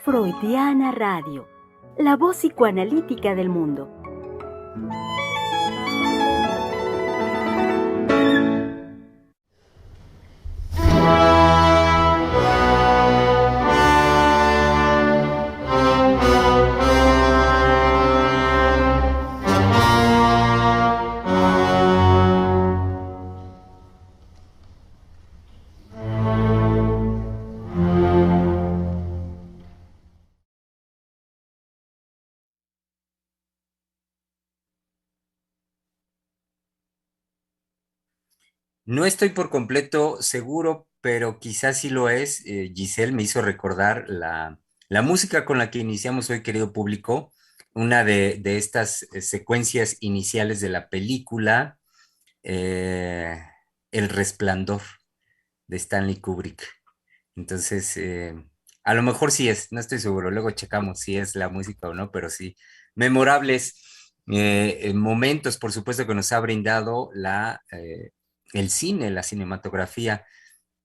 Freudiana Radio, la voz psicoanalítica del mundo. No estoy por completo seguro, pero quizás sí lo es. Giselle me hizo recordar la música con la que iniciamos hoy, querido público, una de estas secuencias iniciales de la película eh, El Resplandor de Stanley Kubrick. Entonces, a lo mejor sí es, no estoy seguro, luego checamos si es la música o no, pero sí, memorables momentos, por supuesto, que nos ha brindado el cine, la cinematografía,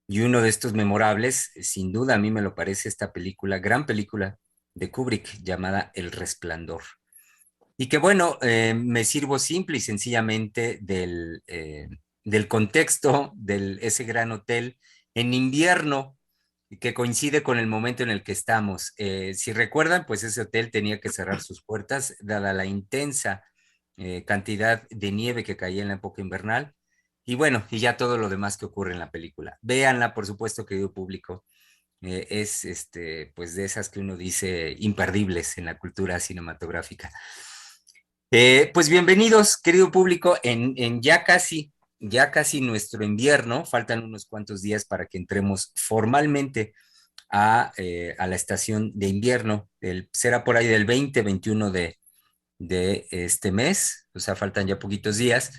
y uno de estos memorables, sin duda a mí me lo parece esta película, gran película de Kubrick llamada El Resplandor. Y que bueno, me sirvo simple y sencillamente del contexto de ese gran hotel en invierno que coincide con el momento en el que estamos. Si recuerdan, pues ese hotel tenía que cerrar sus puertas dada la intensa cantidad de nieve que caía en la época invernal. Y bueno, y ya todo lo demás que ocurre en la película. Véanla, por supuesto, querido público. Es pues de esas que uno dice imperdibles en la cultura cinematográfica. Pues bienvenidos, querido público, en ya casi nuestro invierno. Faltan unos cuantos días para que entremos formalmente a la estación de invierno. Será por ahí del 20-21 de este mes, o sea, faltan ya poquitos días.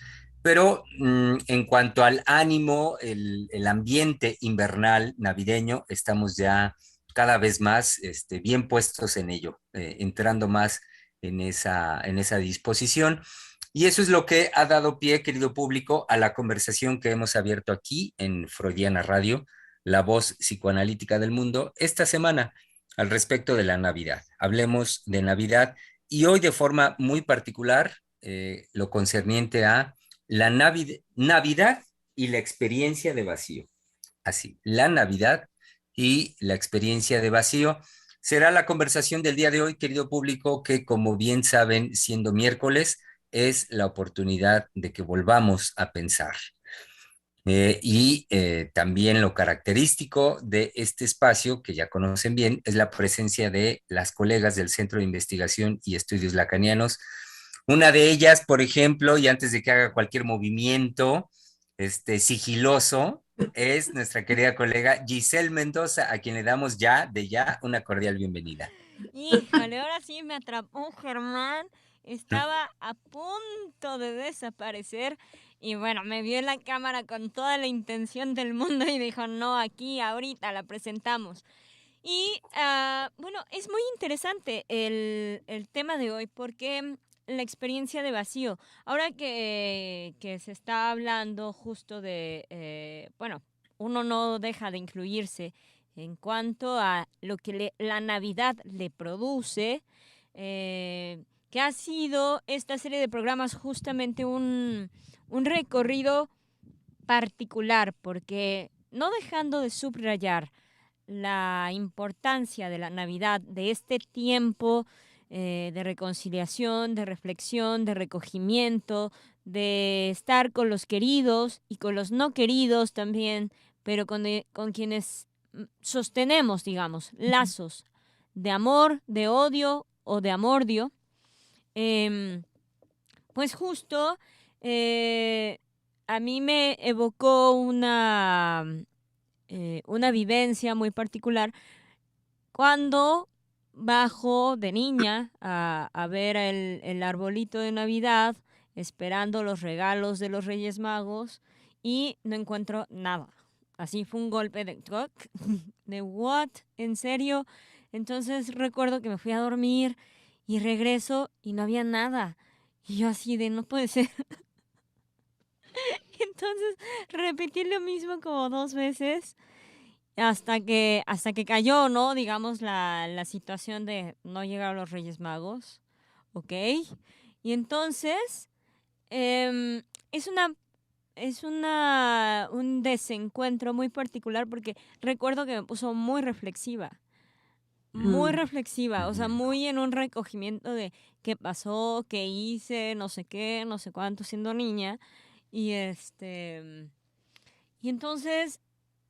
Pero en cuanto al ánimo, el ambiente invernal navideño, estamos ya cada vez más bien puestos en ello, entrando más en esa disposición. Y eso es lo que ha dado pie, querido público, a la conversación que hemos abierto aquí en Freudiana Radio, la voz psicoanalítica del mundo, esta semana al respecto de la Navidad. Hablemos de Navidad y hoy de forma muy particular lo concerniente a la Navidad y la experiencia de vacío. Así, la Navidad y la experiencia de vacío será la conversación del día de hoy, querido público, que como bien saben, siendo miércoles, es la oportunidad de que volvamos a pensar. También lo característico de este espacio, que ya conocen bien, es la presencia de las colegas del Centro de Investigación y Estudios Lacanianos. Una de ellas, por ejemplo, y antes de que haga cualquier movimiento sigiloso, es nuestra querida colega Giselle Mendoza, a quien le damos ya una cordial bienvenida. Híjole, ahora sí me atrapó Germán. Estaba a punto de desaparecer y bueno, me vio en la cámara con toda la intención del mundo y dijo, no, aquí, ahorita la presentamos. Y bueno, es muy interesante el tema de hoy porque la experiencia de vacío. Ahora que se está hablando justo de, bueno, uno no deja de incluirse en cuanto a lo que la Navidad le produce, que ha sido esta serie de programas justamente un recorrido particular, porque no dejando de subrayar la importancia de la Navidad, de este tiempo de reconciliación, de reflexión, de recogimiento, de estar con los queridos y con los no queridos también, pero con quienes sostenemos, digamos, lazos de amor, de odio o de amordio. Em, pues justo eh, a mí me evocó una vivencia muy particular cuando bajo de niña a ver el arbolito de Navidad, esperando los regalos de los Reyes Magos y no encuentro nada. Así fue un golpe de toc, de what, ¿en serio? Entonces recuerdo que me fui a dormir y regreso y no había nada. Y yo así de no puede ser. entonces repetí lo mismo como 2 veces hasta que cayó, ¿no? Digamos, la situación de no llegar a los Reyes Magos, ¿ok? Y entonces, em, es una un desencuentro muy particular porque recuerdo que me puso muy Mm. reflexiva, o sea, Ujú. muy en un recogimiento de qué pasó, qué hice, no sé qué, no sé cuánto siendo niña. Y y entonces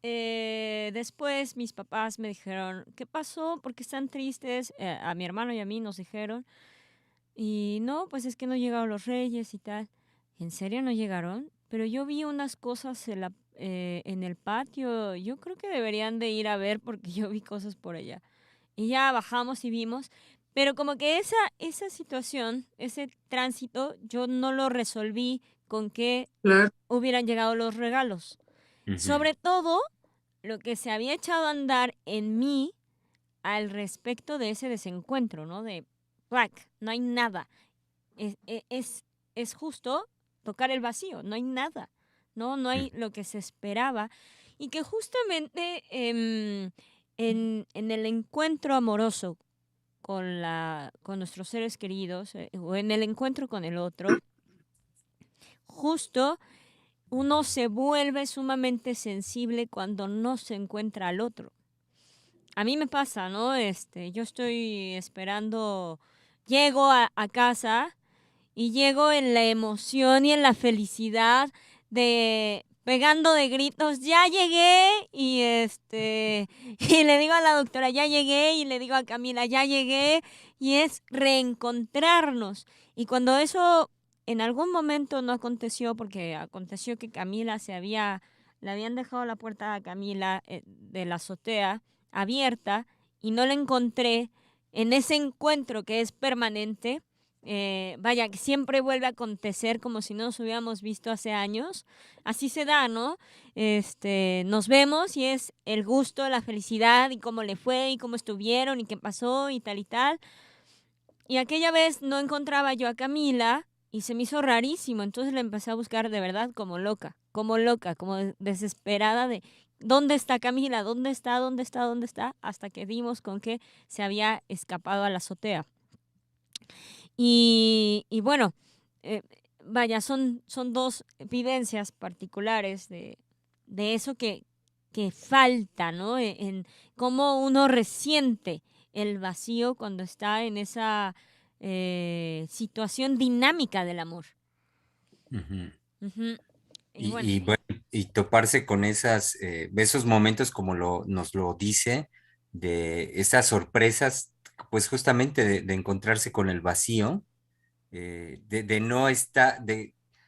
después mis papás me dijeron, ¿qué pasó? ¿Por qué están tristes? A mi hermano y a mí nos dijeron. Y no, pues es que no llegaron los reyes y tal. ¿En serio no llegaron? Pero yo vi unas cosas en el patio. Yo creo que deberían de ir a ver porque yo vi cosas por allá. Y ya bajamos y vimos. Pero como que esa situación, ese tránsito, yo no lo resolví con que Claro. hubieran llegado los regalos. Ujú. Sobre todo, lo que se había echado a andar en mí al respecto de ese desencuentro, ¿no? De, ¡plac! No hay nada. Es, e- es, es justo tocar el vacío, no hay nada, ¿no? No hay lo que se esperaba. Y que justamente en el encuentro amoroso con nuestros seres queridos, o en el encuentro con el otro, justo uno se vuelve sumamente sensible cuando no se encuentra al otro. A mí me pasa, ¿no? Yo estoy esperando, llego a casa y llego en la emoción y en la felicidad de pegando de gritos, ya llegué y y le digo a la doctora, ya llegué y le digo a Camila, ya llegué y es reencontrarnos. Y cuando eso en algún momento no aconteció, porque aconteció que le habían dejado la puerta a Camila de la azotea abierta y no la encontré en ese encuentro que es permanente. Vaya, que siempre vuelve a acontecer como si no nos hubiéramos visto hace años. Así se da, ¿no? Nos vemos y es el gusto, la felicidad y cómo le fue y cómo estuvieron y qué pasó y tal y tal. Y aquella vez no encontraba yo a Camila y se me hizo rarísimo. Entonces la empecé a buscar de verdad como loca, como desesperada de ¿dónde está Camila? ¿Dónde está? ¿Dónde está? ¿Dónde está? Hasta que dimos con que se había escapado a la azotea. Y bueno, eh, vaya, son dos vivencias particulares de eso que falta, ¿no? En cómo uno resiente el vacío cuando está en esa situación dinámica del amor. Ujú. Ujú. Y bueno, Y bueno, y toparse con esos momentos como nos lo dice, de esas sorpresas, pues justamente de encontrarse con el vacío, de no estar,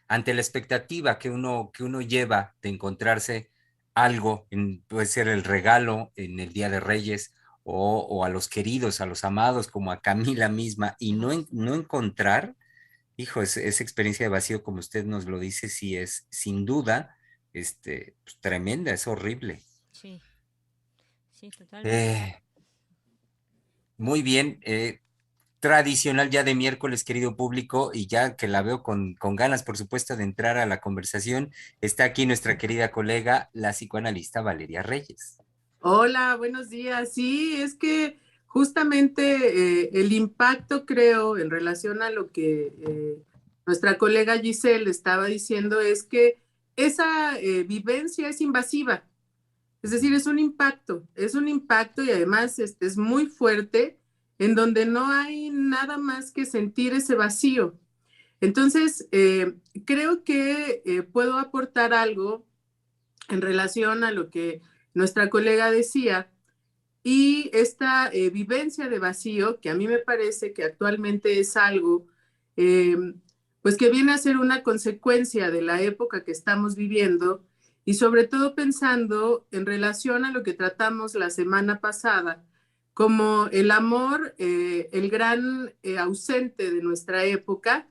ante la expectativa que uno lleva de encontrarse algo, puede ser el regalo en el Día de Reyes o a los queridos, a los amados, como a Camila misma, y no encontrar. Hijo, esa experiencia de vacío, como usted nos lo dice, sí es sin duda, pues, tremenda, es horrible. sí, sí, totalmente. Eh, Muy bien, tradicional ya de miércoles, querido público, y ya que la veo con ganas, por supuesto, de entrar a la conversación, está aquí nuestra querida colega, la psicoanalista Valeria Reyes. Hola, buenos días. Sí, es que justamente el impacto, creo, en relación a lo que nuestra colega Giselle estaba diciendo, es que esa vivencia es invasiva. Es decir, es un impacto y además es muy fuerte en donde no hay nada más que sentir ese vacío. Entonces, creo que puedo aportar algo en relación a lo que nuestra colega decía y esta vivencia de vacío, que a mí me parece que actualmente es algo, eh, pues que viene a ser una consecuencia de la época que estamos viviendo y sobre todo pensando en relación a lo que tratamos la semana pasada, como el amor, el gran ausente de nuestra época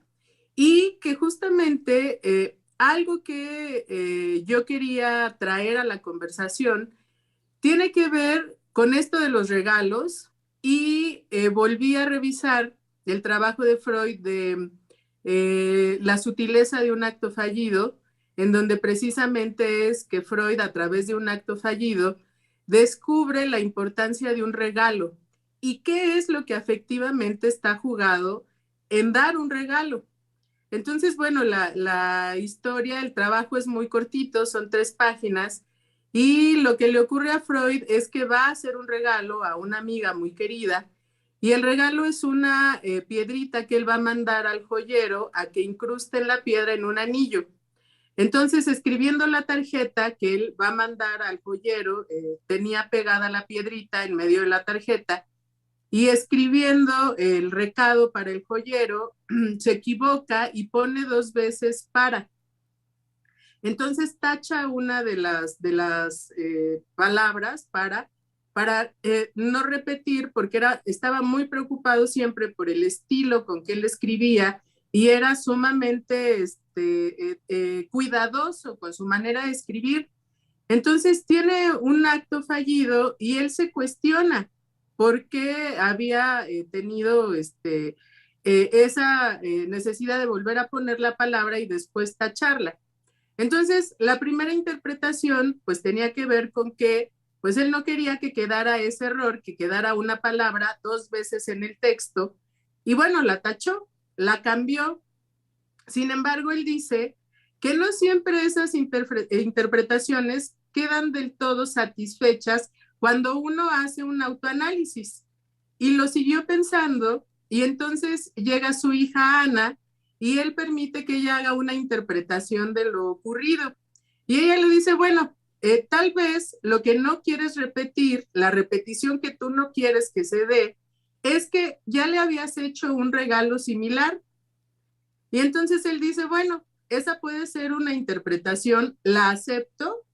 y que justamente algo que yo quería traer a la conversación tiene que ver con esto de los regalos y volví a revisar el trabajo de Freud de la sutileza de un acto fallido, en donde precisamente es que Freud, a través de un acto fallido, descubre la importancia de un regalo. ¿Y qué es lo que afectivamente está jugado en dar un regalo? Entonces, bueno, la historia, el trabajo es muy cortito, son 3 páginas, y lo que le ocurre a Freud es que va a hacer un regalo a una amiga muy querida, y el regalo es una piedrita que él va a mandar al joyero a que incruste la piedra en un anillo. Entonces, escribiendo la tarjeta que él va a mandar al joyero, tenía pegada la piedrita en medio de la tarjeta, y escribiendo el recado para el joyero, se equivoca y pone 2 veces para. Entonces tacha una de las palabras para no repetir, porque estaba muy preocupado siempre por el estilo con que él escribía y era sumamente cuidadoso con su manera de escribir. Entonces tiene un acto fallido y él se cuestiona por qué había tenido esa necesidad de volver a poner la palabra y después tacharla. Entonces, la primera interpretación pues tenía que ver con que pues él no quería que quedara ese error, que quedara una palabra 2 veces en el texto, y bueno, la tachó, la cambió. Sin embargo, él dice que no siempre esas interpretaciones quedan del todo satisfechas cuando uno hace un autoanálisis. Y lo siguió pensando, y entonces llega su hija Ana y él permite que ella haga una interpretación de lo ocurrido. Y ella le dice, bueno, tal vez lo que no quieres repetir, la repetición que tú no quieres que se dé, es que ya le habías hecho un regalo similar. Y entonces él dice, bueno, esa puede ser una interpretación, la acepto,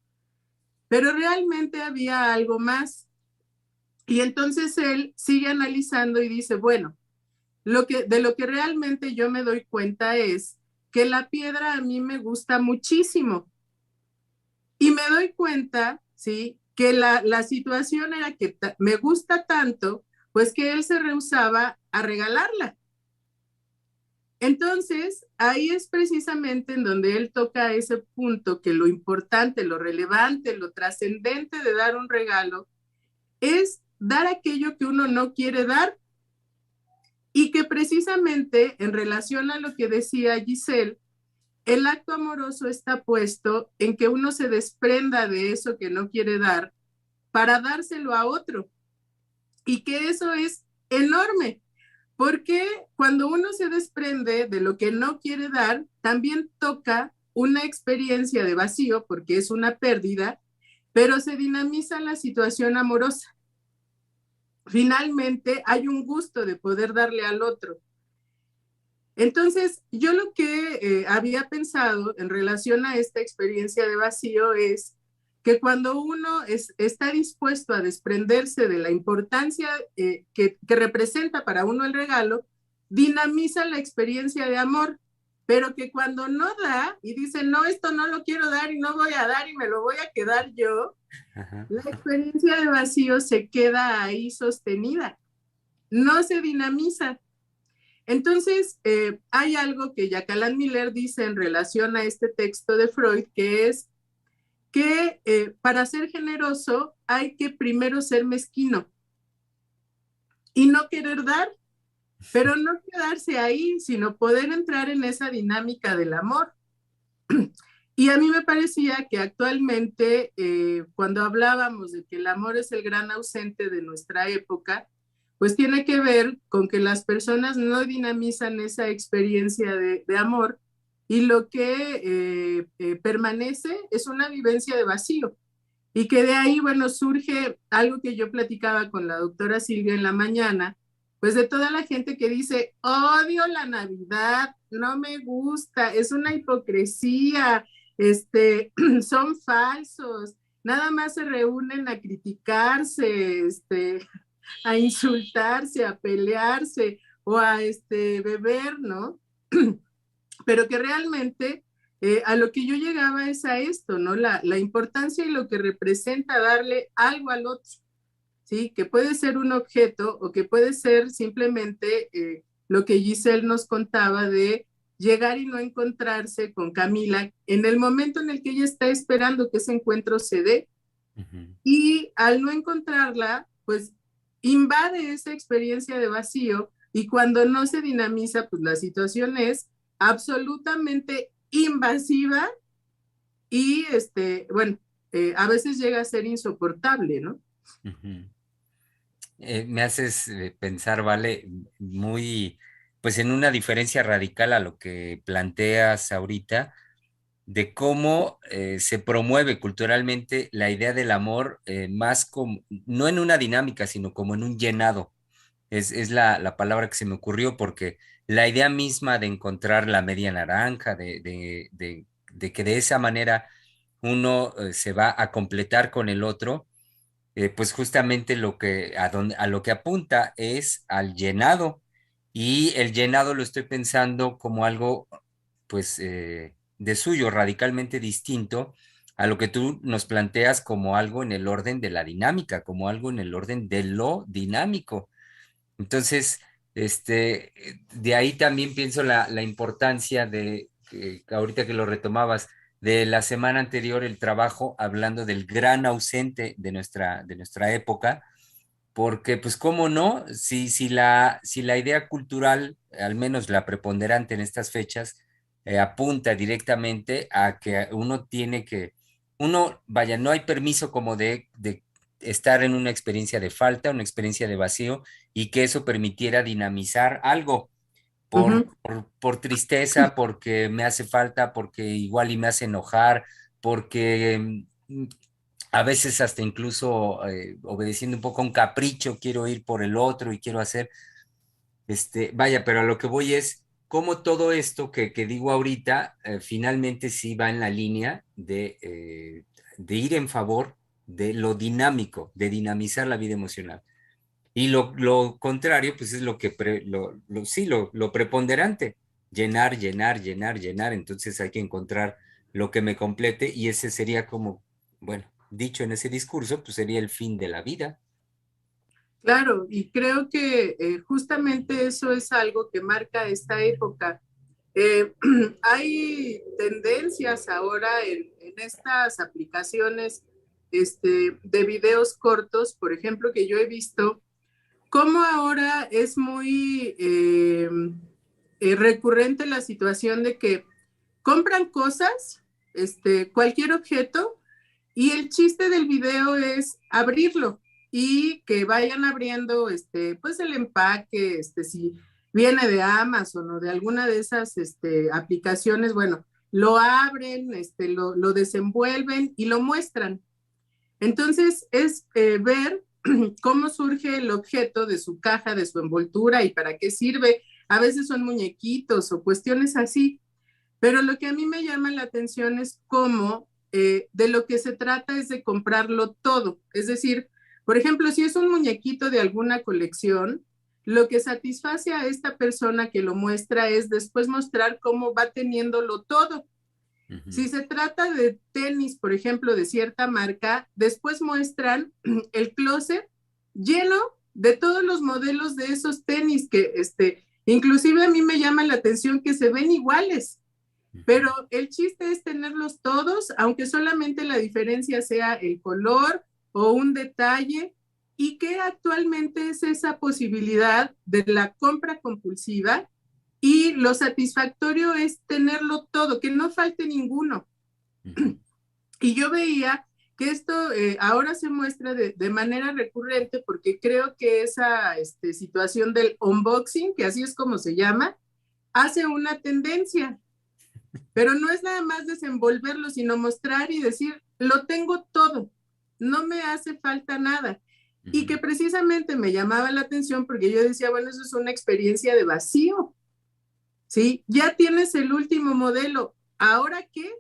pero realmente había algo más. Y entonces él sigue analizando y dice, bueno, de lo que realmente yo me doy cuenta es que la piedra a mí me gusta muchísimo. Y me doy cuenta, ¿sí? Que la situación era que me gusta tanto, pues que él se rehusaba a regalarla. Entonces, ahí es precisamente en donde él toca ese punto que lo importante, lo relevante, lo trascendente de dar un regalo es dar aquello que uno no quiere dar y que precisamente en relación a lo que decía Giselle, el acto amoroso está puesto en que uno se desprenda de eso que no quiere dar para dárselo a otro y que eso es enorme. Porque cuando uno se desprende de lo que no quiere dar, también toca una experiencia de vacío, porque es una pérdida, pero se dinamiza la situación amorosa. Finalmente hay un gusto de poder darle al otro. Entonces, yo lo que había pensado en relación a esta experiencia de vacío es que cuando uno está dispuesto a desprenderse de la importancia que representa para uno el regalo, dinamiza la experiencia de amor, pero que cuando no da y dice, no, esto no lo quiero dar y no voy a dar y me lo voy a quedar yo, la experiencia de vacío se queda ahí sostenida, no se dinamiza. Entonces, hay algo que Jacqueline Miller dice en relación a este texto de Freud, que es que para ser generoso hay que primero ser mezquino y no querer dar, pero no quedarse ahí, sino poder entrar en esa dinámica del amor. Y a mí me parecía que actualmente, cuando hablábamos de que el amor es el gran ausente de nuestra época, pues tiene que ver con que las personas no dinamizan esa experiencia de amor y lo que permanece es una vivencia de vacío. Y que de ahí, bueno, surge algo que yo platicaba con la doctora Silvia en la mañana, pues de toda la gente que dice, odio la Navidad, no me gusta, es una hipocresía, son falsos, nada más se reúnen a criticarse, a insultarse, a pelearse o a beber, ¿no? Pero que realmente a lo que yo llegaba es a esto, ¿no? La importancia y lo que representa darle algo al otro, ¿sí? Que puede ser un objeto o que puede ser simplemente lo que Giselle nos contaba de llegar y no encontrarse con Camila en el momento en el que ella está esperando que ese encuentro se dé, y al no encontrarla, pues invade esa experiencia de vacío, y cuando no se dinamiza, pues la situación es absolutamente invasiva y bueno, a veces llega a ser insoportable, ¿no? Me haces pensar, Vale, muy, pues en una diferencia radical a lo que planteas ahorita, de cómo se promueve culturalmente la idea del amor más como, no en una dinámica, sino como en un llenado. Es la palabra que se me ocurrió porque la idea misma de encontrar la media naranja, de que de esa manera uno se va a completar con el otro, pues justamente a lo que apunta es al llenado. Y el llenado lo estoy pensando como algo, pues, de suyo, radicalmente distinto a lo que tú nos planteas como algo en el orden de la dinámica, como algo en el orden de lo dinámico. Entonces, de ahí también pienso la importancia de, que ahorita que lo retomabas, de la semana anterior, el trabajo hablando del gran ausente de nuestra época, porque pues cómo no, si la idea cultural, al menos la preponderante en estas fechas, apunta directamente a que uno tiene que, uno, vaya, no hay permiso como de estar en una experiencia de falta, una experiencia de vacío, y que eso permitiera dinamizar algo por tristeza, porque me hace falta, porque igual y me hace enojar, porque a veces hasta incluso obedeciendo un poco a un capricho, quiero ir por el otro y quiero hacer, vaya, pero a lo que voy es cómo todo esto que digo ahorita, finalmente sí va en la línea de ir en favor de lo dinámico, de dinamizar la vida emocional. Y lo contrario, pues es lo que sí, lo preponderante, llenar, llenar, llenar, llenar. Entonces hay que encontrar lo que me complete y ese sería como, bueno, dicho en ese discurso, pues sería el fin de la vida. Claro, y creo que justamente eso es algo que marca esta época. Eh, Hay tendencias ahora en estas aplicaciones de videos cortos, por ejemplo, que yo he visto, cómo ahora es muy recurrente la situación de que compran cosas, cualquier objeto, y el chiste del video es abrirlo y que vayan abriendo, pues el empaque, si viene de Amazon o de alguna de esas, aplicaciones, bueno, lo abren, lo desenvuelven y lo muestran. Entonces es ver cómo surge el objeto de su caja, de su envoltura y para qué sirve. A veces son muñequitos o cuestiones así, pero lo que a mí me llama la atención es cómo de lo que se trata es de comprarlo todo. Es decir, por ejemplo, si es un muñequito de alguna colección, lo que satisface a esta persona que lo muestra es después mostrar cómo va teniéndolo todo. Si se trata de tenis, por ejemplo, de cierta marca, después muestran el closet lleno de todos los modelos de esos tenis que, inclusive a mí me llama la atención que se ven iguales. Pero el chiste es tenerlos todos, aunque solamente la diferencia sea el color o un detalle, y que actualmente es esa posibilidad de la compra compulsiva, y lo satisfactorio es tenerlo todo, que no falte ninguno. Y yo veía que esto ahora se muestra de manera recurrente porque creo que esa situación del unboxing, que así es como se llama, hace una tendencia. Pero no es nada más desenvolverlo, sino mostrar y decir, lo tengo todo, no me hace falta nada. Y que precisamente me llamaba la atención porque yo decía, bueno, eso es una experiencia de vacío, ¿sí? Ya tienes el último modelo, ¿ahora qué?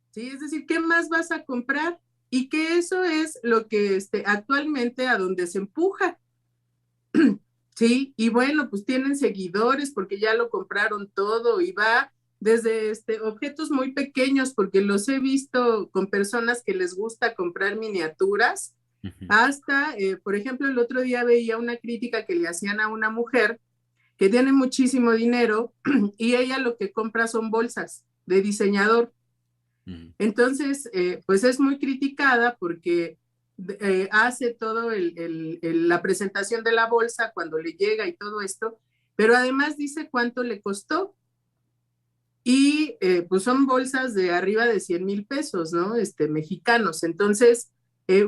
¿Sí? Es decir, ¿qué más vas a comprar? Y que eso es lo que actualmente a donde se empuja. Sí, y bueno, pues tienen seguidores porque ya lo compraron todo y va desde objetos muy pequeños, porque los he visto con personas que les gusta comprar miniaturas, hasta, por ejemplo, el otro día veía una crítica que le hacían a una mujer que tiene muchísimo dinero y ella lo que compra son bolsas de diseñador. Entonces, pues es muy criticada porque hace todo la presentación de la bolsa cuando le llega y todo esto, pero además dice cuánto le costó. Y pues son bolsas de arriba de 100,000 pesos, ¿no? Mexicanos. Entonces,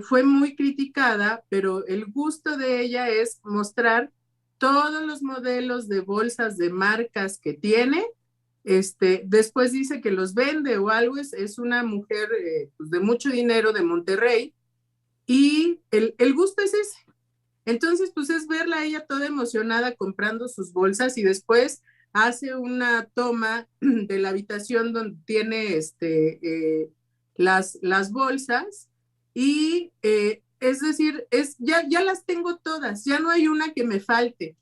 fue muy criticada, pero el gusto de ella es mostrar todos los modelos de bolsas de marcas que tiene. Después dice que los vende o algo, es una mujer pues de mucho dinero de Monterrey, y el gusto es ese. Entonces, pues es verla a ella toda emocionada comprando sus bolsas, y después hace una toma de la habitación donde tiene las bolsas, y es decir, ya las tengo todas, ya no hay una que me falte.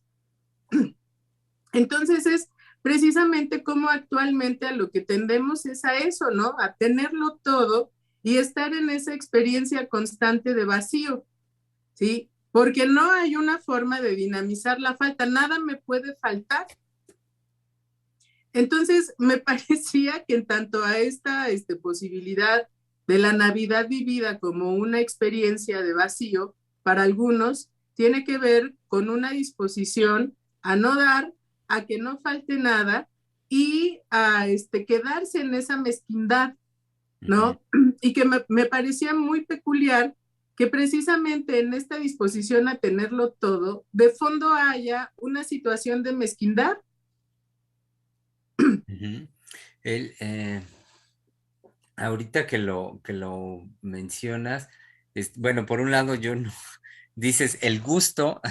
Entonces es precisamente como actualmente a lo que tendemos es a eso, ¿no? A tenerlo todo y estar en esa experiencia constante de vacío, ¿sí? Porque no hay una forma de dinamizar la falta, nada me puede faltar. Entonces, me parecía que en tanto a esta posibilidad de la Navidad vivida como una experiencia de vacío, para algunos tiene que ver con una disposición a no dar, a que no falte nada y a quedarse en esa mezquindad, ¿no? Y que me parecía muy peculiar que precisamente en esta disposición a tenerlo todo, de fondo haya una situación de mezquindad. Ahorita que lo mencionas, bueno, por un lado yo no, dices el gusto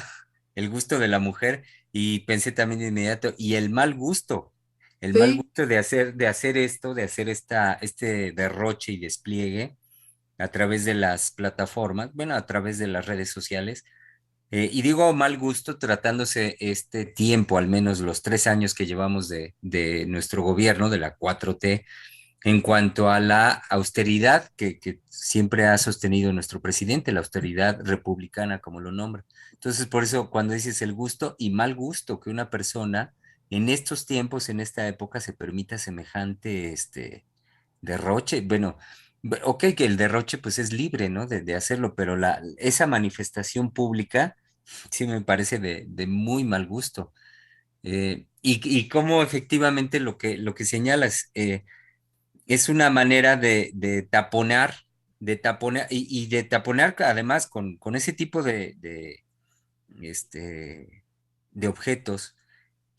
de la mujer, y pensé también de inmediato, y el mal Sí, gusto de hacer esto, de hacer este derroche y despliegue a través de las plataformas, bueno, a través de las redes sociales. Y digo mal gusto tratándose este tiempo, al menos los 3 años que llevamos de nuestro gobierno, de la 4T, en cuanto a la austeridad que siempre ha sostenido nuestro presidente, la austeridad republicana, como lo nombra. Entonces, por eso cuando dices el gusto y mal gusto que una persona en estos tiempos, en esta época, se permita semejante derroche, bueno, ok, que el derroche pues es libre, ¿no? De hacerlo, pero esa manifestación pública sí me parece de muy mal gusto. Y cómo efectivamente lo que señalas, es una manera de taponar y de taponar además con ese tipo este, de objetos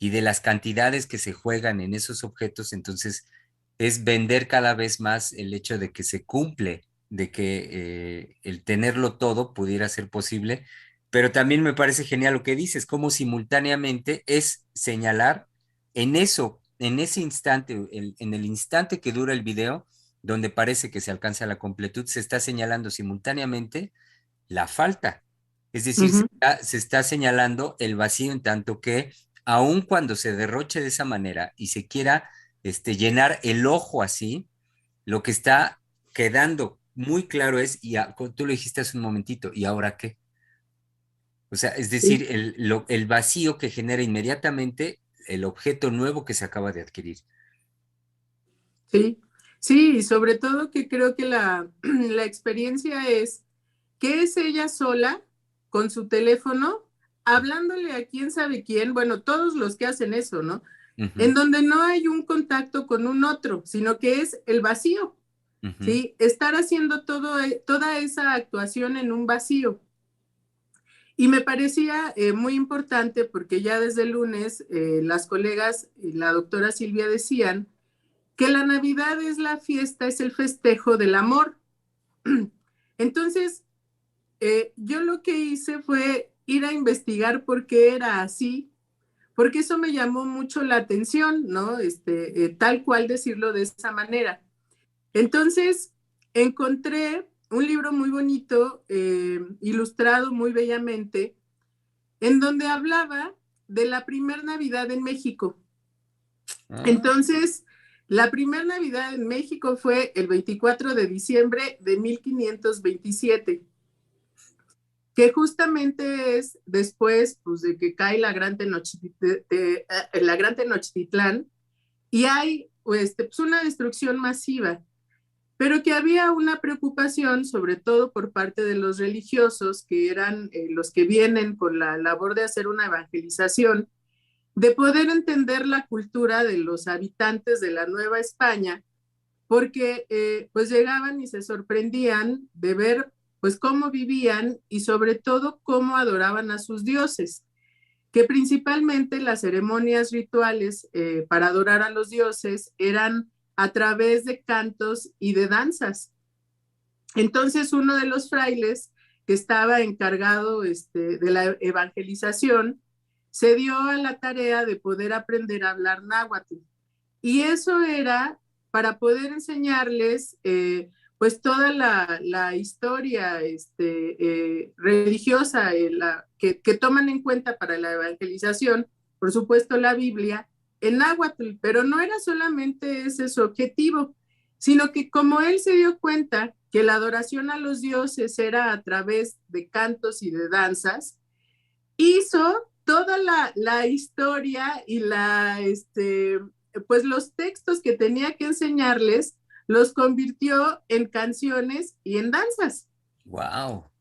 y de las cantidades que se juegan en esos objetos. Entonces es vender cada vez más el hecho de que se cumple, de que el tenerlo todo pudiera ser posible, pero también me parece genial lo que dices, como simultáneamente es señalar en ese instante, en el instante que dura el video, donde parece que se alcanza la completud, se está señalando simultáneamente la falta. Es decir, se uh-huh. está, se está señalando el vacío, en tanto que aun cuando se derroche de esa manera y se quiera llenar el ojo así, lo que está quedando muy claro es, tú lo dijiste hace un momentito, ¿y ahora qué? O sea, es Sí, decir, el vacío que genera inmediatamente el objeto nuevo que se acaba de adquirir. sí, sí, y sobre todo que creo que la experiencia es que es ella sola con su teléfono hablándole a quién sabe quién, bueno, todos los que hacen eso, ¿no? Ujú, En donde no hay un contacto con un otro, sino que es el vacío, ujú, ¿sí? Estar haciendo toda esa actuación en un vacío. Y me parecía muy importante porque ya desde el lunes las colegas y la doctora Silvia decían que la Navidad es la fiesta, es el festejo del amor. Entonces, yo lo que hice fue ir a investigar por qué era así, porque eso me llamó mucho la atención, ¿no? Tal cual decirlo de esa manera. Entonces, encontré un libro muy bonito, ilustrado muy bellamente, en donde hablaba de la primer Navidad en México. ah, Entonces, la primera Navidad en México fue el 24 de diciembre de 1527. que justamente es después pues, de que cae la la Gran Tenochtitlán, y hay pues, una destrucción masiva, pero que había una preocupación, sobre todo por parte de los religiosos, que eran los que vienen con la labor de hacer una evangelización, de poder entender la cultura de los habitantes de la Nueva España, porque pues llegaban y se sorprendían de ver pues cómo vivían y sobre todo cómo adoraban a sus dioses, que principalmente las ceremonias rituales para adorar a los dioses eran a través de cantos y de danzas. Entonces uno de los frailes que estaba encargado de la evangelización se dio a la tarea de poder aprender a hablar náhuatl. Y eso era para poder enseñarles pues toda la historia religiosa que toman en cuenta para la evangelización, por supuesto la Biblia, en náhuatl, pero no era solamente ese su objetivo, sino que como él se dio cuenta que la adoración a los dioses era a través de cantos y de danzas, hizo toda la historia y pues los textos que tenía que enseñarles, los convirtió en canciones y en danzas. Wow.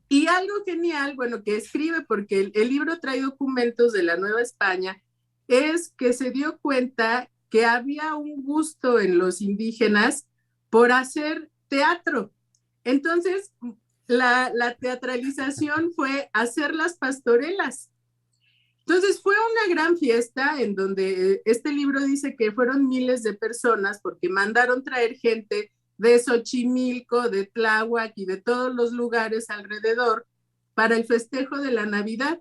Y algo genial, bueno, que escribe, porque el libro trae documentos de la Nueva España, es que se dio cuenta que había un gusto en los indígenas por hacer teatro. Entonces, la teatralización fue hacer las pastorelas. Entonces fue una gran fiesta en donde este libro dice que fueron miles de personas porque mandaron traer gente de Xochimilco, de Tláhuac y de todos los lugares alrededor para el festejo de la Navidad.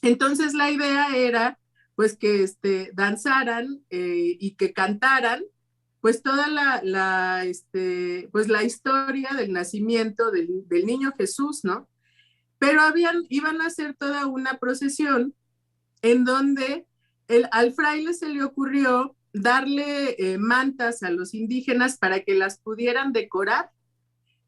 Entonces la idea era pues que danzaran y que cantaran pues toda pues la historia del nacimiento del niño Jesús, ¿no? Pero iban a hacer toda una procesión en donde al fraile se le ocurrió darle mantas a los indígenas para que las pudieran decorar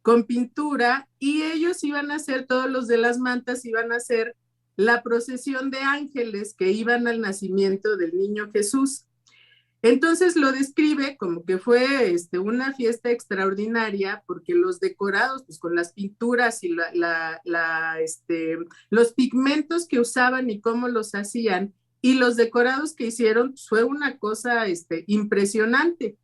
con pintura, y ellos iban a hacer, todos los de las mantas iban a hacer la procesión de ángeles que iban al nacimiento del niño Jesús. Entonces lo describe como que fue una fiesta extraordinaria, porque los decorados, pues con las pinturas y los pigmentos que usaban y cómo los hacían, y los decorados que hicieron, pues fue una cosa impresionante.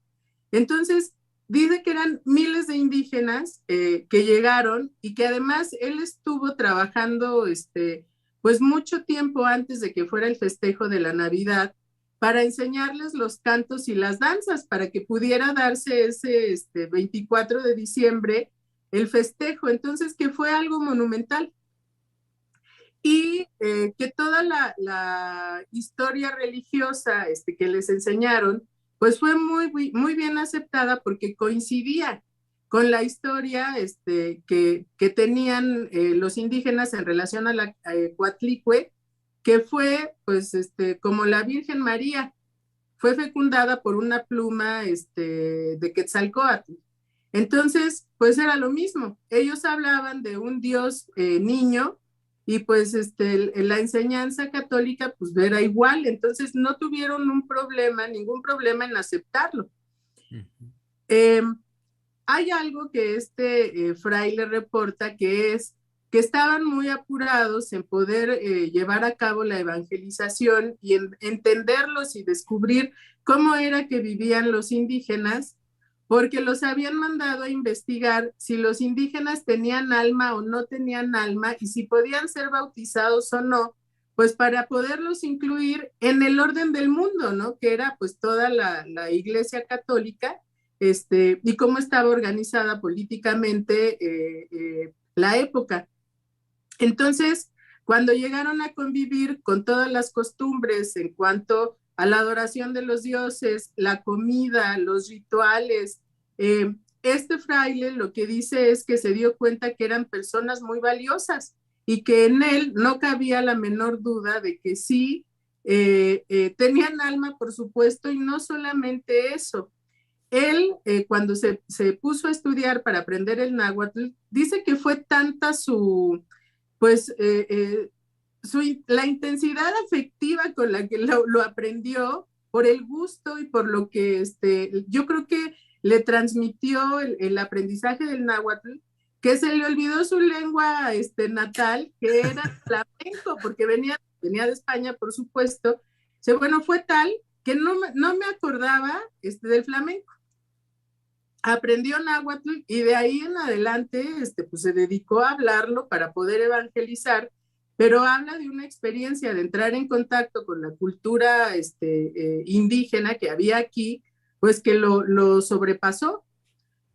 Entonces, dice que eran miles de indígenas que llegaron, y que además él estuvo trabajando pues mucho tiempo antes de que fuera el festejo de la Navidad, para enseñarles los cantos y las danzas, para que pudiera darse ese 24 de diciembre el festejo. Entonces, que fue algo monumental. Y que toda la historia religiosa que les enseñaron, pues fue muy bien aceptada, porque coincidía con la historia que tenían los indígenas en relación a la Coatlicue, que fue pues como la Virgen María fue fecundada por una pluma de Quetzalcóatl. Entonces, pues era lo mismo. Ellos hablaban de un Dios niño, y pues la enseñanza católica pues era igual. Entonces no tuvieron ningún problema en aceptarlo. Hay algo que fraile reporta, que es que estaban muy apurados en poder llevar a cabo la evangelización y en entenderlos y descubrir cómo era que vivían los indígenas, porque los habían mandado a investigar si los indígenas tenían alma o no tenían alma, y si podían ser bautizados o no, pues para poderlos incluir en el orden del mundo, ¿no? Que era pues toda la Iglesia Católica, y cómo estaba organizada políticamente la época. Entonces, cuando llegaron a convivir con todas las costumbres en cuanto a la adoración de los dioses, la comida, los rituales, este fraile lo que dice es que se dio cuenta que eran personas muy valiosas, y que en él no cabía la menor duda de que sí tenían alma, por supuesto, y no solamente eso. Él, cuando se puso a estudiar para aprender el náhuatl, dice que fue tanta pues la intensidad afectiva con la que lo aprendió, por el gusto y por lo que yo creo que le transmitió el aprendizaje del náhuatl, que se le olvidó su lengua natal, que era flamenco, porque venía de España, por supuesto. Bueno, fue tal que no me acordaba del flamenco. Aprendió náhuatl y de ahí en adelante pues se dedicó a hablarlo para poder evangelizar, pero habla de una experiencia de entrar en contacto con la cultura indígena que había aquí, pues que lo sobrepasó,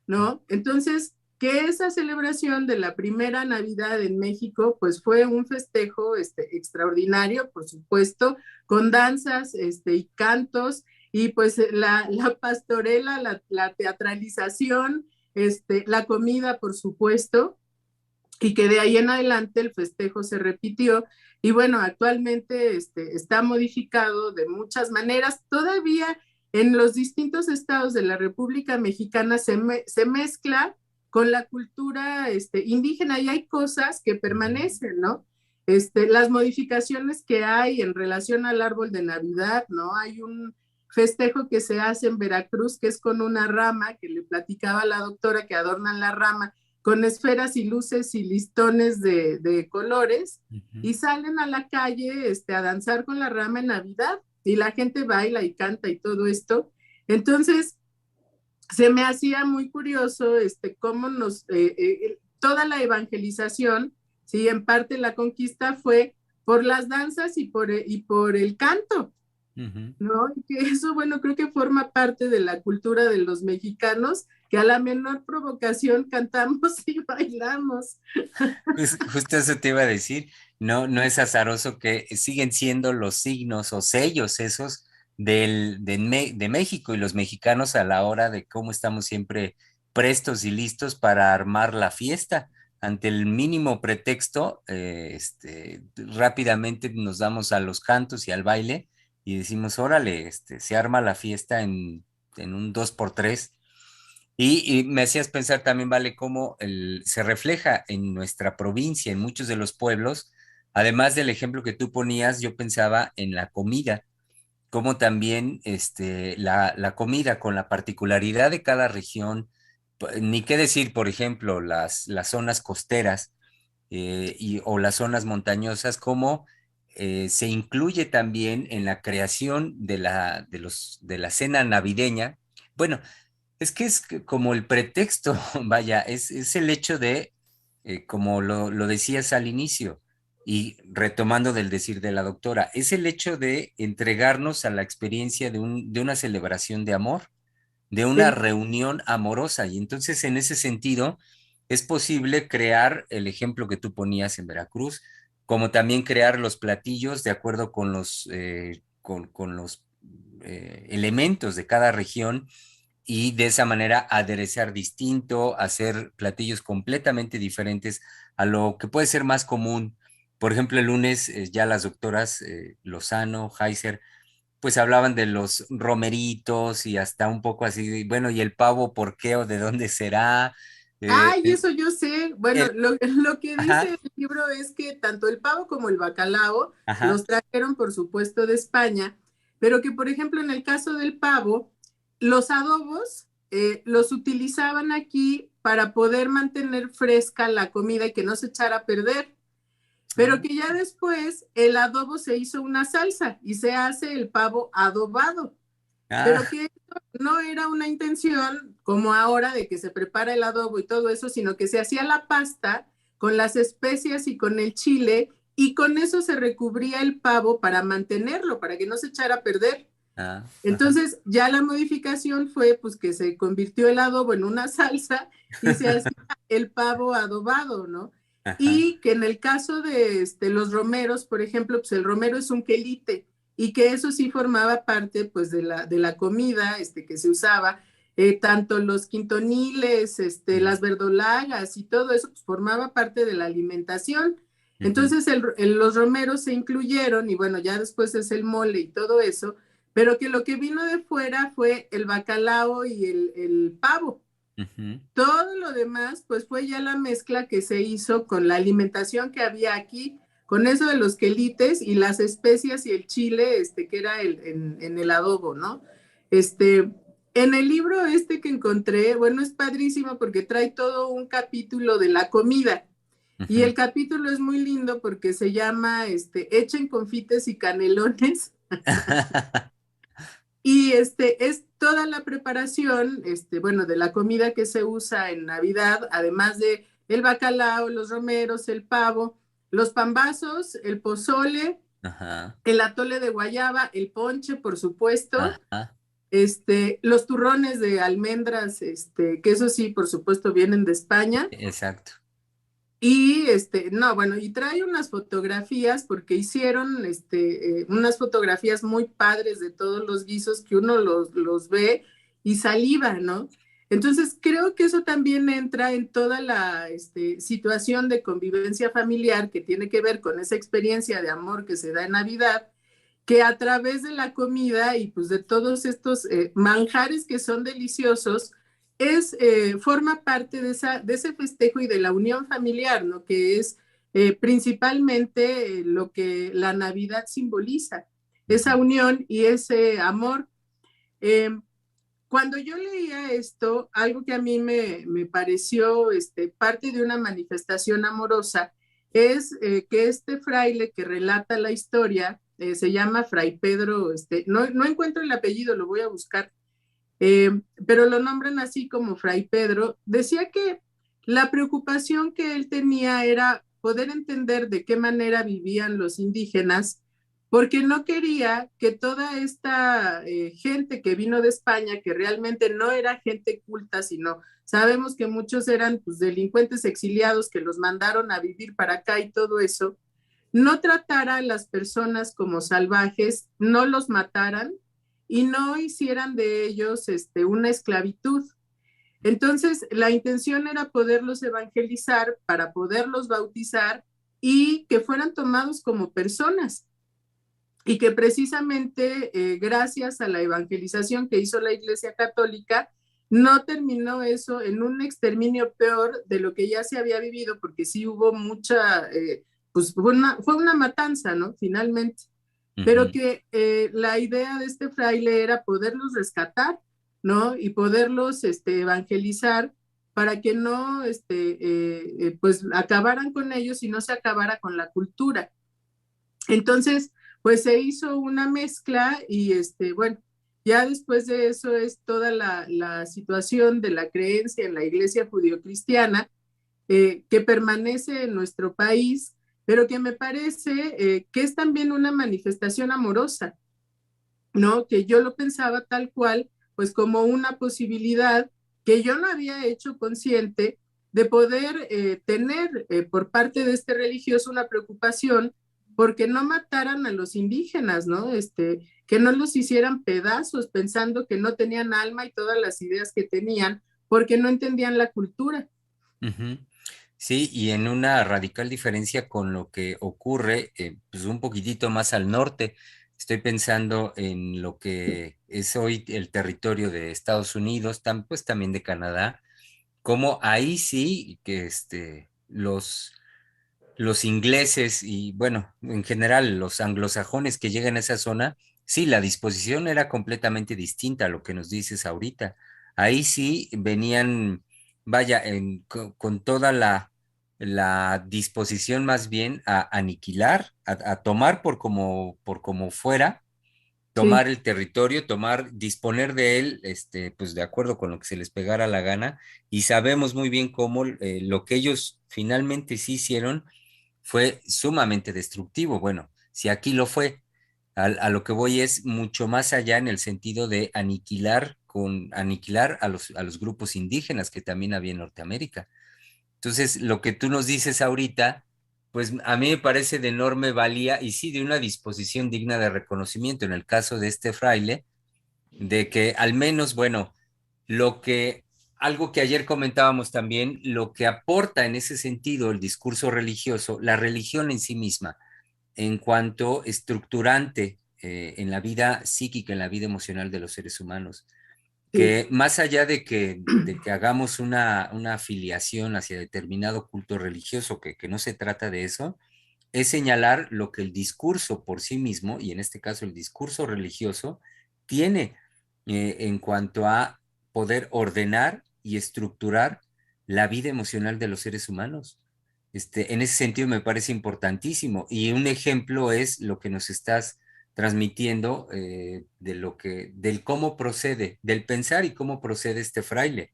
¿no? Entonces, que esa celebración de la primera Navidad en México, pues fue un festejo extraordinario, por supuesto, con danzas y cantos, y pues la pastorela, la teatralización, la comida, por supuesto, y que de ahí en adelante el festejo se repitió. Y bueno, actualmente está modificado de muchas maneras. Todavía en los distintos estados de la República Mexicana se mezcla con la cultura indígena y hay cosas que permanecen, ¿no? Las modificaciones que hay en relación al árbol de Navidad, ¿no? Hay un festejo que se hace en Veracruz que es con una rama, que le platicaba a la doctora, que adornan la rama con esferas y luces y listones de colores, y salen a la calle a danzar con la rama en Navidad, y la gente baila y canta y todo esto. Entonces, se me hacía muy curioso cómo toda la evangelización, sí, en parte la conquista fue por las danzas y por el canto, ¿no? Y que eso, bueno, creo que forma parte de la cultura de los mexicanos, que a la menor provocación cantamos y bailamos. Pues justo eso te iba a decir, no es azaroso que siguen siendo los signos o sellos esos de México y los mexicanos a la hora de cómo estamos siempre prestos y listos para armar la fiesta. Ante el mínimo pretexto, rápidamente nos damos a los cantos y al baile y decimos, órale, se arma la fiesta en un 2x3. Y me hacías pensar también, Vale, cómo se refleja en nuestra provincia, en muchos de los pueblos. Además del ejemplo que tú ponías, yo pensaba en la comida, cómo también la comida con la particularidad de cada región, ni qué decir, por ejemplo, las zonas costeras o las zonas montañosas, cómo se incluye también en la creación de la cena navideña. Bueno, es que es como el pretexto, vaya, es el hecho de, como lo decías al inicio, y retomando del decir de la doctora, es el hecho de entregarnos a la experiencia de una celebración de amor, de una reunión amorosa. Y entonces, en ese sentido, es posible crear el ejemplo que tú ponías en Veracruz, como también crear los platillos de acuerdo con con los elementos de cada región y de esa manera aderezar distinto, hacer platillos completamente diferentes a lo que puede ser más común. Por ejemplo, el lunes ya las doctoras Lozano, Heiser, pues hablaban de los romeritos y hasta un poco así, bueno, ¿y el pavo por qué o de dónde será? Ay, eso yo sé. Bueno, El, lo que dice ajá, el libro es que tanto el pavo como el bacalao ajá, los trajeron, por supuesto, de España, pero que, por ejemplo, en el caso del pavo, los adobos los utilizaban aquí para poder mantener fresca la comida y que no se echara a perder, pero que ya después el adobo se hizo una salsa y se hace el pavo adobado, ah, pero que eso no era una intención como ahora de que se prepara el adobo y todo eso, sino que se hacía la pasta con las especias y con el chile y con eso se recubría el pavo para mantenerlo, para que no se echara a perder. ajá. Entonces ya la modificación fue pues que se convirtió el adobo en una salsa y se hacía el pavo adobado, ¿no? Ajá. Y que en el caso de los romeros, por ejemplo, pues el romero es un quelite y que eso sí formaba parte pues de la comida que se usaba, tanto los quintoniles, las verdolagas y todo eso pues formaba parte de la alimentación. Ujú. Entonces los romeros se incluyeron y bueno, ya después es el mole y todo eso, pero que lo que vino de fuera fue el bacalao y el pavo. Ujú. Todo lo demás, pues fue ya la mezcla que se hizo con la alimentación que había aquí, con eso de los quelites y las especias y el chile, que era en el adobo, ¿no? Este, en el libro que encontré, bueno, es padrísimo porque trae todo un capítulo de la comida. Y Ujú. el capítulo es muy lindo porque se llama Echen confites y canelones. Y es toda la preparación, bueno, de la comida que se usa en Navidad, además de el bacalao, los romeros, el pavo, los pambazos, el pozole, Ajá, el atole de guayaba, el ponche, por supuesto, ajá, los turrones de almendras, que eso sí, por supuesto, vienen de España. exacto. Y no, bueno, y trae unas fotografías porque hicieron unas fotografías muy padres de todos los guisos que uno los ve y saliva, ¿no? Entonces creo que eso también entra en toda la situación de convivencia familiar que tiene que ver con esa experiencia de amor que se da en Navidad, que a través de la comida y pues de todos estos manjares que son deliciosos, forma parte de ese festejo y de la unión familiar, ¿no? Que es principalmente lo que la Navidad simboliza, esa Ujú. unión y ese amor. Eh, Cuando yo leía esto, algo que a mí me pareció parte de una manifestación amorosa es que este fraile que relata la historia se llama Fray Pedro, no encuentro el apellido, lo voy a buscar, pero lo nombran así como Fray Pedro, decía que la preocupación que él tenía era poder entender de qué manera vivían los indígenas, porque no quería que toda esta gente que vino de España, que realmente no era gente culta, sino sabemos que muchos eran pues, delincuentes exiliados que los mandaron a vivir para acá y todo eso, no tratara a las personas como salvajes, no los mataran y no hicieran de ellos una esclavitud. Entonces, la intención era poderlos evangelizar para poderlos bautizar y que fueran tomados como personas. Y que precisamente gracias a la evangelización que hizo la Iglesia Católica, no terminó eso en un exterminio peor de lo que ya se había vivido, porque sí hubo mucha, pues fue una matanza, ¿no? Finalmente, pero Ujú. que la idea de este fraile era poderlos rescatar, ¿no? Y poderlos evangelizar para que no, pues acabaran con ellos y no se acabara con la cultura. Entonces, pues se hizo una mezcla y bueno, ya después de eso es toda la situación de la creencia en la iglesia judio-cristiana que permanece en nuestro país, pero que me parece que es también una manifestación amorosa, ¿no? Que yo lo pensaba tal cual, pues como una posibilidad que yo no había hecho consciente de poder tener por parte de este religioso una preocupación porque no mataran a los indígenas, ¿no? Que no los hicieran pedazos pensando que no tenían alma y todas las ideas que tenían porque no entendían la cultura. Ujú. Sí, y en una radical diferencia con lo que ocurre, pues un poquitito más al norte. Estoy pensando en lo que es hoy el territorio de Estados Unidos, pues también de Canadá, como ahí sí que los ingleses y bueno, en general los anglosajones que llegan a esa zona, sí, la disposición era completamente distinta a lo que nos dices ahorita. Ahí sí venían, vaya, con toda la disposición más bien a aniquilar, a tomar por como fuera, tomar Sí, el territorio, disponer de él, pues de acuerdo con lo que se les pegara la gana, y sabemos muy bien cómo lo que ellos finalmente sí hicieron fue sumamente destructivo. Bueno, si aquí lo fue, a lo que voy es mucho más allá en el sentido de aniquilar a los grupos indígenas que también había en Norteamérica. Entonces, lo que tú nos dices ahorita, pues a mí me parece de enorme valía y sí de una disposición digna de reconocimiento en el caso de este fraile, de que al menos, bueno, lo que, algo que ayer comentábamos también, lo que aporta en ese sentido el discurso religioso, la religión en sí misma, en cuanto estructurante en la vida psíquica, en la vida emocional de los seres humanos. Sí, que más allá de que hagamos una afiliación hacia determinado culto religioso, que no se trata de eso, es señalar lo que el discurso por sí mismo, y en este caso el discurso religioso, tiene en cuanto a poder ordenar y estructurar la vida emocional de los seres humanos. En ese sentido me parece importantísimo. Y un ejemplo es lo que nos estás transmitiendo del cómo procede, del pensar y cómo procede este fraile.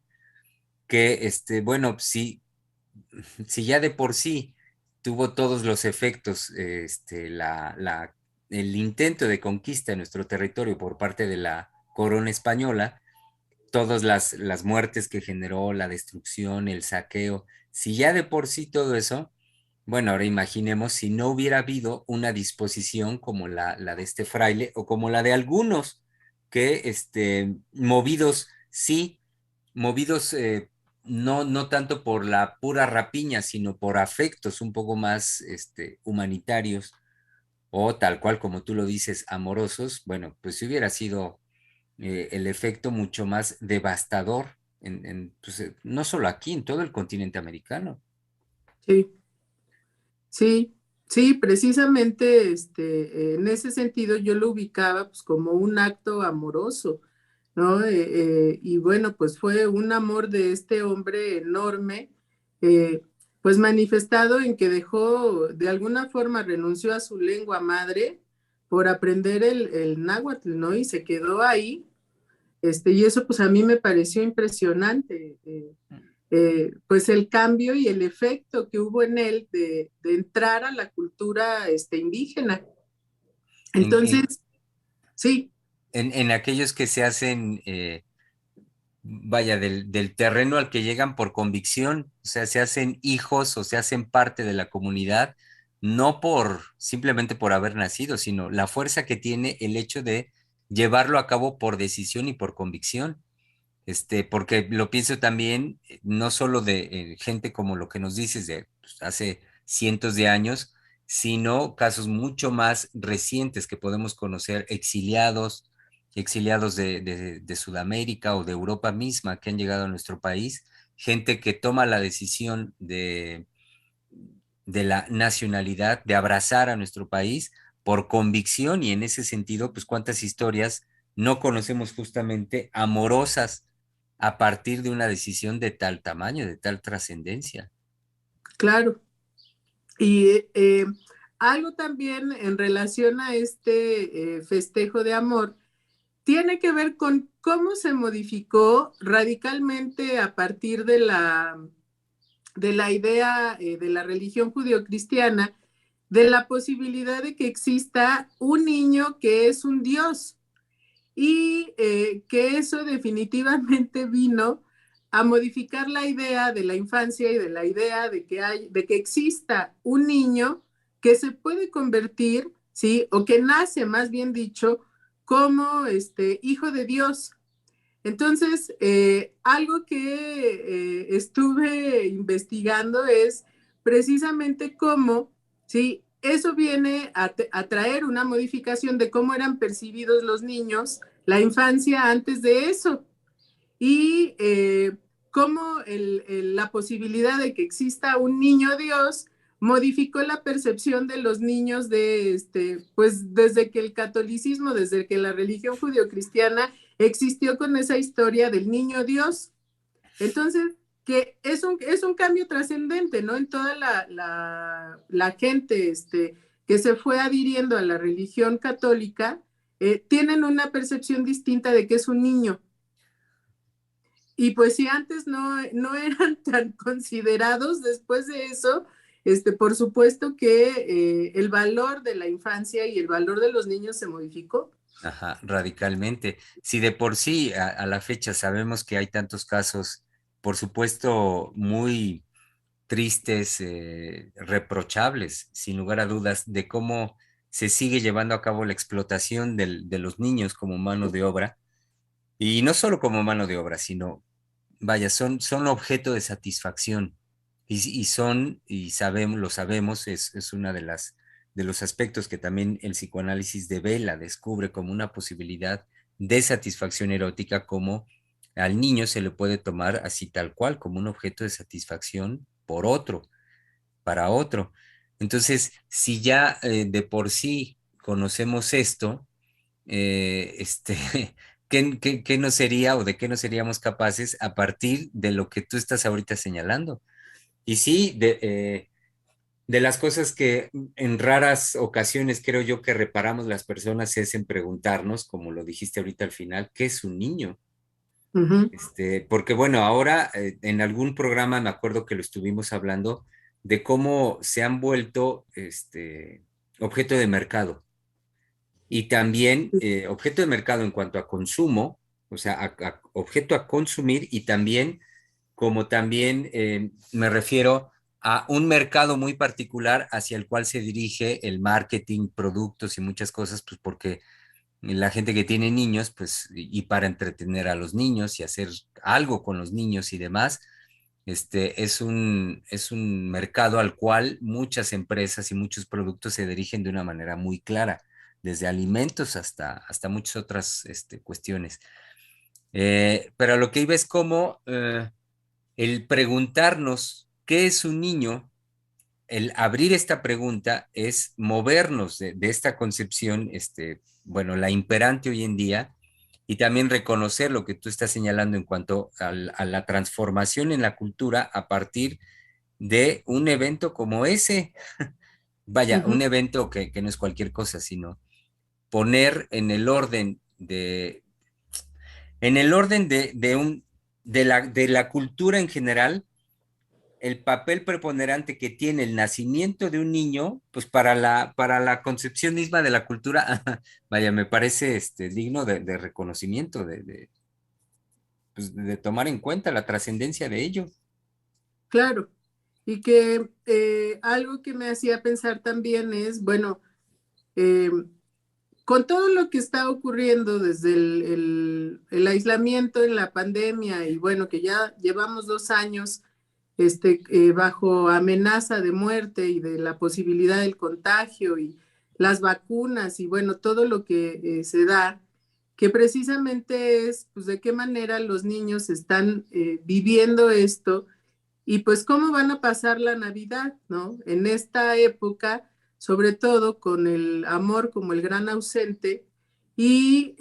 Que, bueno, si ya de por sí tuvo todos los efectos, el intento de conquista de nuestro territorio por parte de la corona española, todas las muertes que generó, la destrucción, el saqueo, si ya de por sí todo eso, bueno, ahora imaginemos si no hubiera habido una disposición como la de este fraile o como la de algunos que, movidos, sí, movidos no tanto por la pura rapiña, sino por afectos un poco más humanitarios o tal cual como tú lo dices, amorosos, bueno, pues si hubiera sido el efecto mucho más devastador pues, no solo aquí, en todo el continente americano. sí, sí, sí, precisamente en ese sentido yo lo ubicaba pues, como un acto amoroso, ¿no? Y bueno, pues fue un amor de este hombre enorme, eh, pues manifestado en que dejó, de alguna forma renunció a su lengua madre por aprender el náhuatl, ¿no? Y se quedó ahí, y eso pues a mí me pareció impresionante, pues el cambio y el efecto que hubo en él de entrar a la cultura indígena. En, en, Entonces, sí, en aquellos que se hacen, vaya, del terreno al que llegan por convicción, o sea, se hacen hijos o se hacen parte de la comunidad, no simplemente por haber nacido, sino la fuerza que tiene el hecho de llevarlo a cabo por decisión y por convicción. Porque lo pienso también, no solo de gente como lo que nos dices de pues, hace cientos de años, sino casos mucho más recientes que podemos conocer, exiliados de Sudamérica o de Europa misma que han llegado a nuestro país, gente que toma la decisión de la nacionalidad, de abrazar a nuestro país por convicción y en ese sentido, pues cuántas historias no conocemos justamente amorosas a partir de una decisión de tal tamaño, de tal trascendencia. claro. Y algo también en relación a este festejo de amor tiene que ver con cómo se modificó radicalmente a partir de la idea de la religión judeocristiana, de la posibilidad de que exista un niño que es un Dios y que eso definitivamente vino a modificar la idea de la infancia y de la idea de que exista un niño que se puede convertir, ¿sí? O que nace, más bien dicho, como hijo de Dios. Entonces, algo que estuve investigando es precisamente cómo, ¿sí? Eso viene a traer una modificación de cómo eran percibidos los niños, la infancia antes de eso, y cómo la posibilidad de que exista un niño Dios modificó la percepción de los niños pues desde que el catolicismo, desde que la religión judio-cristiana existió con esa historia del niño Dios. Entonces, que es un cambio trascendente, ¿no? En toda la gente que se fue adhiriendo a la religión católica, tienen una percepción distinta de que es un niño. Y pues si antes no eran tan considerados, después de eso, por supuesto que el valor de la infancia y el valor de los niños se modificó. Ajá, radicalmente. Si de por sí a la fecha sabemos que hay tantos casos, por supuesto, muy tristes, reprochables, sin lugar a dudas, de cómo se sigue llevando a cabo la explotación de los niños como mano de obra, y no solo como mano de obra, sino, vaya, son objeto de satisfacción, y sabemos, lo sabemos, es una de los aspectos que también el psicoanálisis devela, descubre como una posibilidad de satisfacción erótica, como al niño se le puede tomar así tal cual, como un objeto de satisfacción por otro, para otro. Entonces, si ya de por sí conocemos esto, ¿qué no sería o de qué no seríamos capaces a partir de lo que tú estás ahorita señalando? Y sí, de las cosas que en raras ocasiones creo yo que reparamos las personas es en preguntarnos, como lo dijiste ahorita al final, ¿qué es un niño? Ujú, Porque bueno, ahora en algún programa me acuerdo que lo estuvimos hablando de cómo se han vuelto objeto de mercado y también objeto de mercado en cuanto a consumo, o sea, objeto a consumir y también como también me refiero a un mercado muy particular hacia el cual se dirige el marketing, productos y muchas cosas, pues porque la gente que tiene niños, pues, y para entretener a los niños y hacer algo con los niños y demás, es un mercado al cual muchas empresas y muchos productos se dirigen de una manera muy clara, desde alimentos hasta muchas otras cuestiones. Pero a lo que iba es como el preguntarnos qué es un niño, el abrir esta pregunta es movernos de esta concepción, bueno, la imperante hoy en día, y también reconocer lo que tú estás señalando en cuanto a la transformación en la cultura a partir de un evento como ese. Vaya, ujú. un evento que no es cualquier cosa, sino poner en el orden de la cultura en general el papel preponderante que tiene el nacimiento de un niño, pues para la concepción misma de la cultura, vaya, me parece digno de reconocimiento, pues, de tomar en cuenta la trascendencia de ello. Claro, y que algo que me hacía pensar también es, bueno, eh, con todo lo que está ocurriendo desde el aislamiento en la pandemia y bueno, que ya llevamos 2 años bajo amenaza de muerte y de la posibilidad del contagio y las vacunas y bueno, todo lo que se da, que precisamente es pues de qué manera los niños están viviendo esto y pues cómo van a pasar la Navidad, ¿no? En esta época, sobre todo con el amor como el gran ausente, y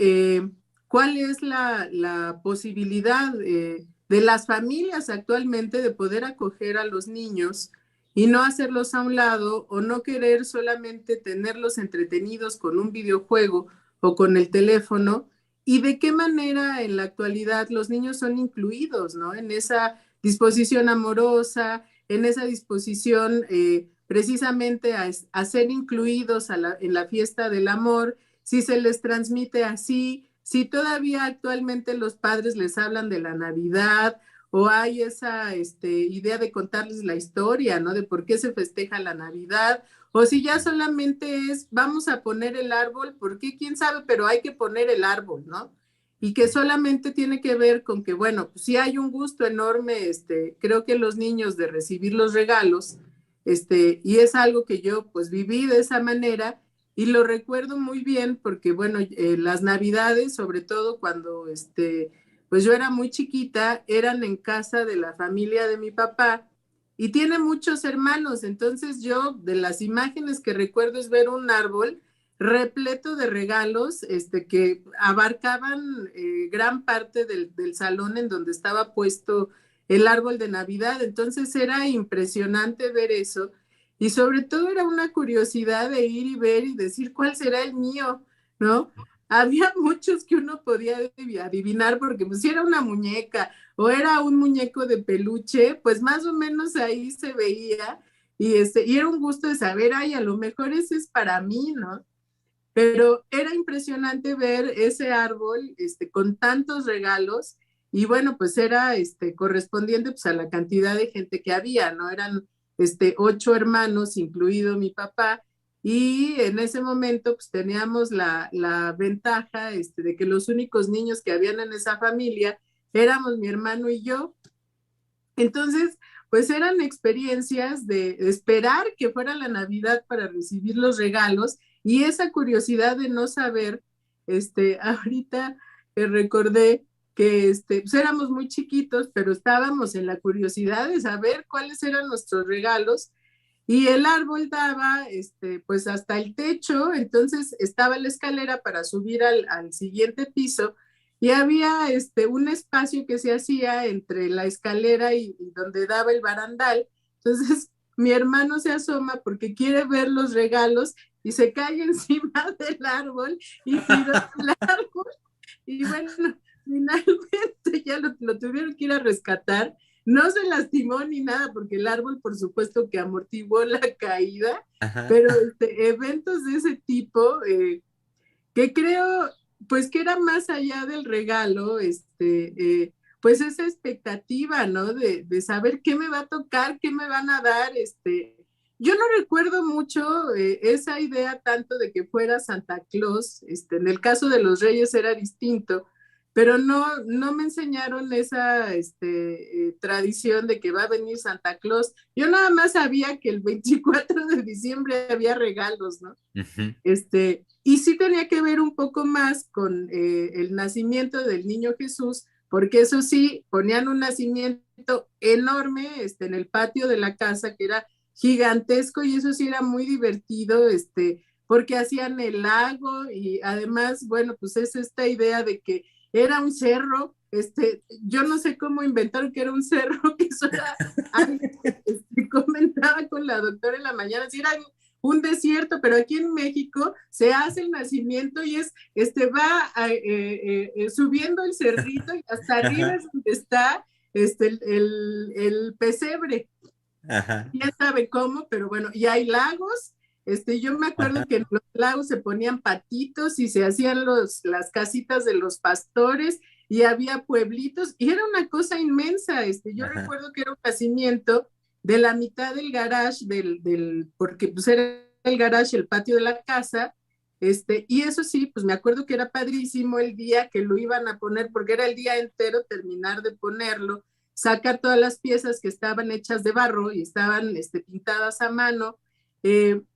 cuál es la posibilidad de las familias actualmente de poder acoger a los niños y no hacerlos a un lado o no querer solamente tenerlos entretenidos con un videojuego o con el teléfono, y de qué manera en la actualidad los niños son incluidos, ¿no? En esa disposición amorosa, en esa disposición precisamente a ser incluidos en la fiesta del amor, si se les transmite así, si todavía actualmente los padres les hablan de la Navidad o hay esa idea de contarles la historia, ¿no? De por qué se festeja la Navidad, o si ya solamente es, vamos a poner el árbol, porque quién sabe, pero hay que poner el árbol, ¿no? Y que solamente tiene que ver con que, bueno, pues sí hay un gusto enorme, creo que los niños de recibir los regalos, y es algo que yo pues viví de esa manera y lo recuerdo muy bien porque, bueno, las navidades, sobre todo cuando, pues yo era muy chiquita, eran en casa de la familia de mi papá y tiene muchos hermanos, entonces yo de las imágenes que recuerdo es ver un árbol repleto de regalos que abarcaban gran parte del salón en donde estaba puesto el árbol de Navidad. Entonces era impresionante ver eso y sobre todo era una curiosidad de ir y ver y decir cuál será el mío, ¿no? Había muchos que uno podía adivinar porque pues si era una muñeca o era un muñeco de peluche, pues más o menos ahí se veía y era un gusto de saber, ay, a lo mejor ese es para mí, ¿no? Pero era impresionante ver ese árbol con tantos regalos y bueno, pues era correspondiente pues, a la cantidad de gente que había, ¿no? Eran 8 hermanos, incluido mi papá, y en ese momento pues teníamos la ventaja de que los únicos niños que habían en esa familia éramos mi hermano y yo. Entonces, pues eran experiencias de esperar que fuera la Navidad para recibir los regalos y esa curiosidad de no saber, ahorita recordé que pues éramos muy chiquitos, pero estábamos en la curiosidad de saber cuáles eran nuestros regalos. Y el árbol daba, pues hasta el techo, entonces estaba la escalera para subir al siguiente piso y había un espacio que se hacía entre la escalera y donde daba el barandal. Entonces mi hermano se asoma porque quiere ver los regalos y se cae encima del árbol y tiró el árbol. Y bueno, finalmente ya lo tuvieron que ir a rescatar. No se lastimó ni nada porque el árbol, por supuesto, que amortiguó la caída, Ajá. pero eventos de ese tipo, que creo, pues que era más allá del regalo, pues esa expectativa, ¿no? De saber qué me va a tocar, qué me van a dar, yo no recuerdo mucho esa idea tanto de que fuera Santa Claus, en el caso de los Reyes era distinto, pero no me enseñaron esa tradición de que va a venir Santa Claus. Yo nada más sabía que el 24 de diciembre había regalos, ¿no? Ujú. Y sí tenía que ver un poco más con el nacimiento del niño Jesús, porque eso sí, ponían un nacimiento enorme en el patio de la casa, que era gigantesco, y eso sí era muy divertido, porque hacían el lago, y además, bueno, pues es esta idea de que era un cerro, yo no sé cómo inventaron que era un cerro, que eso era algo que comentaba con la doctora en la mañana, si era un desierto, pero aquí en México se hace el nacimiento y va subiendo el cerrito y hasta arriba es donde está el pesebre. Ajá. Ya sabe cómo, pero bueno, y hay lagos. Yo me acuerdo Ajá. que en los lagos se ponían patitos y se hacían las casitas de los pastores y había pueblitos y era una cosa inmensa. Yo Ajá. recuerdo que era un nacimiento de la mitad del garage, porque pues era el garage, el patio de la casa. Y eso sí, pues me acuerdo que era padrísimo el día que lo iban a poner, porque era el día entero terminar de ponerlo, sacar todas las piezas que estaban hechas de barro y estaban pintadas a mano,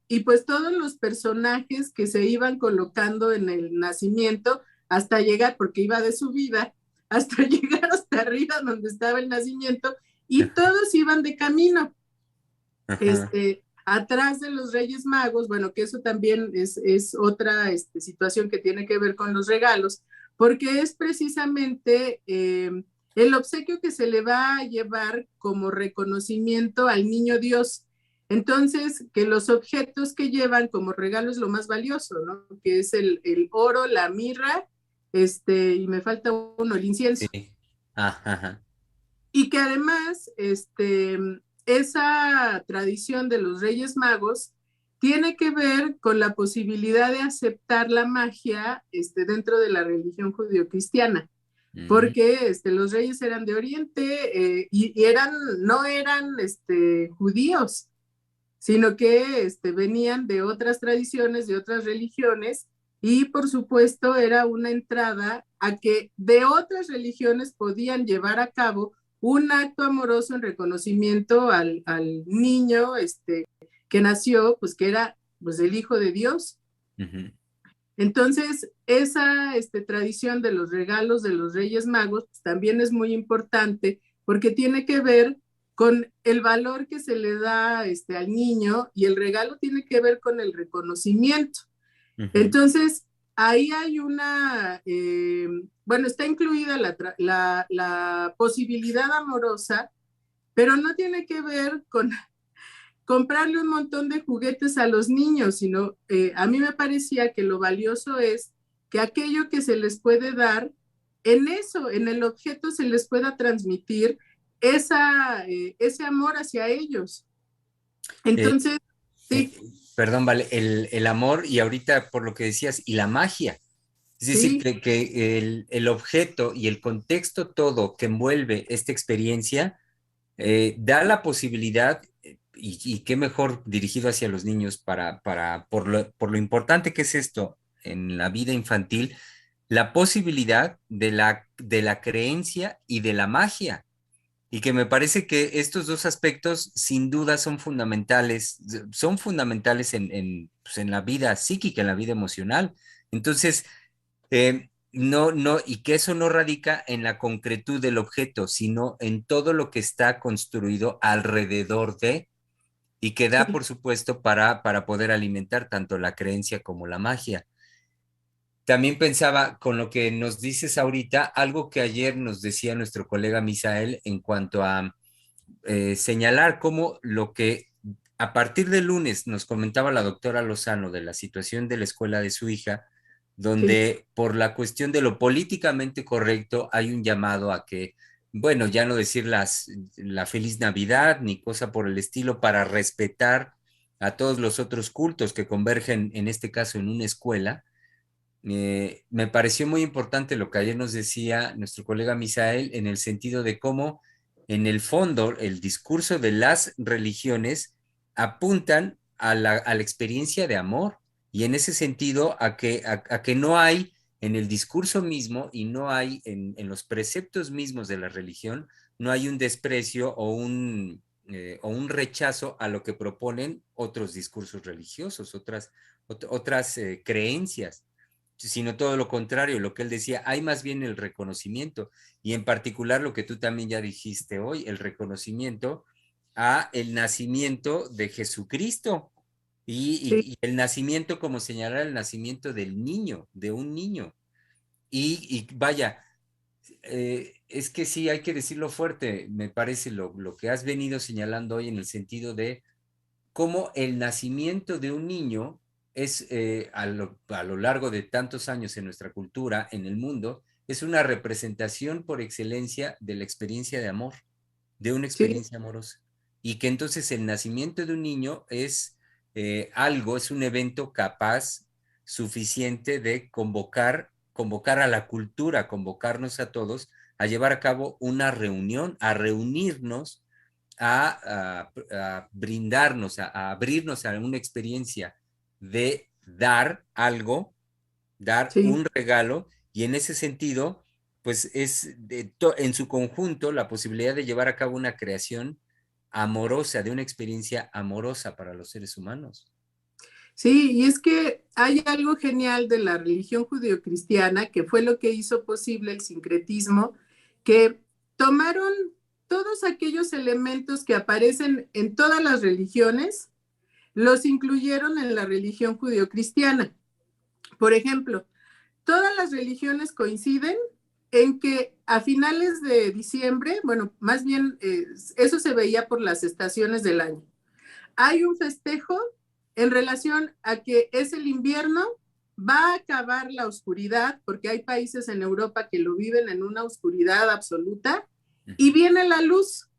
y pues todos los personajes que se iban colocando en el nacimiento hasta llegar, porque iba de subida, hasta llegar hasta arriba donde estaba el nacimiento, y todos iban de camino, Ajá. atrás de los Reyes Magos. Bueno, que eso también es otra situación que tiene que ver con los regalos, porque es precisamente el obsequio que se le va a llevar como reconocimiento al niño Dios. Entonces, que los objetos que llevan como regalo es lo más valioso, ¿no? Que es el oro, la mirra, y me falta uno, el incienso. Sí. Ajá. Y que además, esa tradición de los Reyes Magos tiene que ver con la posibilidad de aceptar la magia dentro de la religión judeocristiana, Mm. porque los reyes eran de Oriente, y no eran judíos, sino que venían de otras tradiciones, de otras religiones, y por supuesto era una entrada a que de otras religiones podían llevar a cabo un acto amoroso en reconocimiento al niño que nació, pues que era pues el Hijo de Dios. Ujú. Entonces, esa tradición de los regalos de los Reyes Magos pues, también es muy importante porque tiene que ver con el valor que se le da al niño, y el regalo tiene que ver con el reconocimiento. Ujú. Entonces, ahí hay bueno, está incluida la posibilidad amorosa, pero no tiene que ver con comprarle un montón de juguetes a los niños, sino a mí me parecía que lo valioso es que aquello que se les puede dar, en eso, en el objeto se les pueda transmitir ese amor hacia ellos. Eh, Entonces, eh, sí, Perdón, vale, el amor y ahorita por lo que decías, y la magia. Es decir, sí, que el objeto y el contexto todo que envuelve esta experiencia da la posibilidad, y qué mejor dirigido hacia los niños por lo importante que es esto en la vida infantil, la posibilidad de la creencia y de la magia. Y que me parece que estos dos aspectos sin duda son fundamentales pues, en la vida psíquica, en la vida emocional. Entonces, no, y que eso no radica en la concretud del objeto, sino en todo lo que está construido alrededor de, y que da, Sí, por supuesto, para poder alimentar tanto la creencia como la magia. También pensaba con lo que nos dices ahorita, algo que ayer nos decía nuestro colega Misael en cuanto a señalar cómo lo que a partir del lunes nos comentaba la doctora Lozano de la situación de la escuela de su hija, sí, donde por la cuestión de lo políticamente correcto hay un llamado a que, bueno, ya no decir la feliz Navidad ni cosa por el estilo, para respetar a todos los otros cultos que convergen, en este caso, en una escuela. Me pareció muy importante lo que ayer nos decía nuestro colega Misael en el sentido de cómo, en el fondo, el discurso de las religiones apuntan a la experiencia de amor, y en ese sentido a que no hay en el discurso mismo y no hay en los preceptos mismos de la religión, no hay un desprecio o un rechazo a lo que proponen otros discursos religiosos, otras creencias, sino todo lo contrario, lo que él decía, hay más bien el reconocimiento, y en particular lo que tú también ya dijiste hoy, el reconocimiento a el nacimiento de Jesucristo, sí. y el nacimiento, como señalar el nacimiento del niño, de un niño. Y vaya, es que sí, hay que decirlo fuerte, me parece lo que has venido señalando hoy, en el sentido de cómo el nacimiento de un niño es, a lo largo de tantos años en nuestra cultura, en el mundo, es una representación por excelencia de la experiencia de amor, de una Sí, experiencia amorosa. Y que entonces el nacimiento de un niño es es un evento capaz, suficiente de convocar a la cultura, convocarnos a todos a llevar a cabo una reunión, a reunirnos a brindarnos, a abrirnos a una experiencia de dar algo, dar sí. un regalo, y en ese sentido, pues es en su conjunto la posibilidad de llevar a cabo una creación amorosa, de una experiencia amorosa para los seres humanos. Sí, y es que hay algo genial de la religión judeocristiana que fue lo que hizo posible el sincretismo, que tomaron todos aquellos elementos que aparecen en todas las religiones, los incluyeron en la religión judeocristiana. Por ejemplo, todas las religiones coinciden en que a finales de diciembre, bueno, más bien eso se veía por las estaciones del año, hay un festejo en relación a que es el invierno, va a acabar la oscuridad, porque hay países en Europa que lo viven en una oscuridad absoluta, y viene la luz.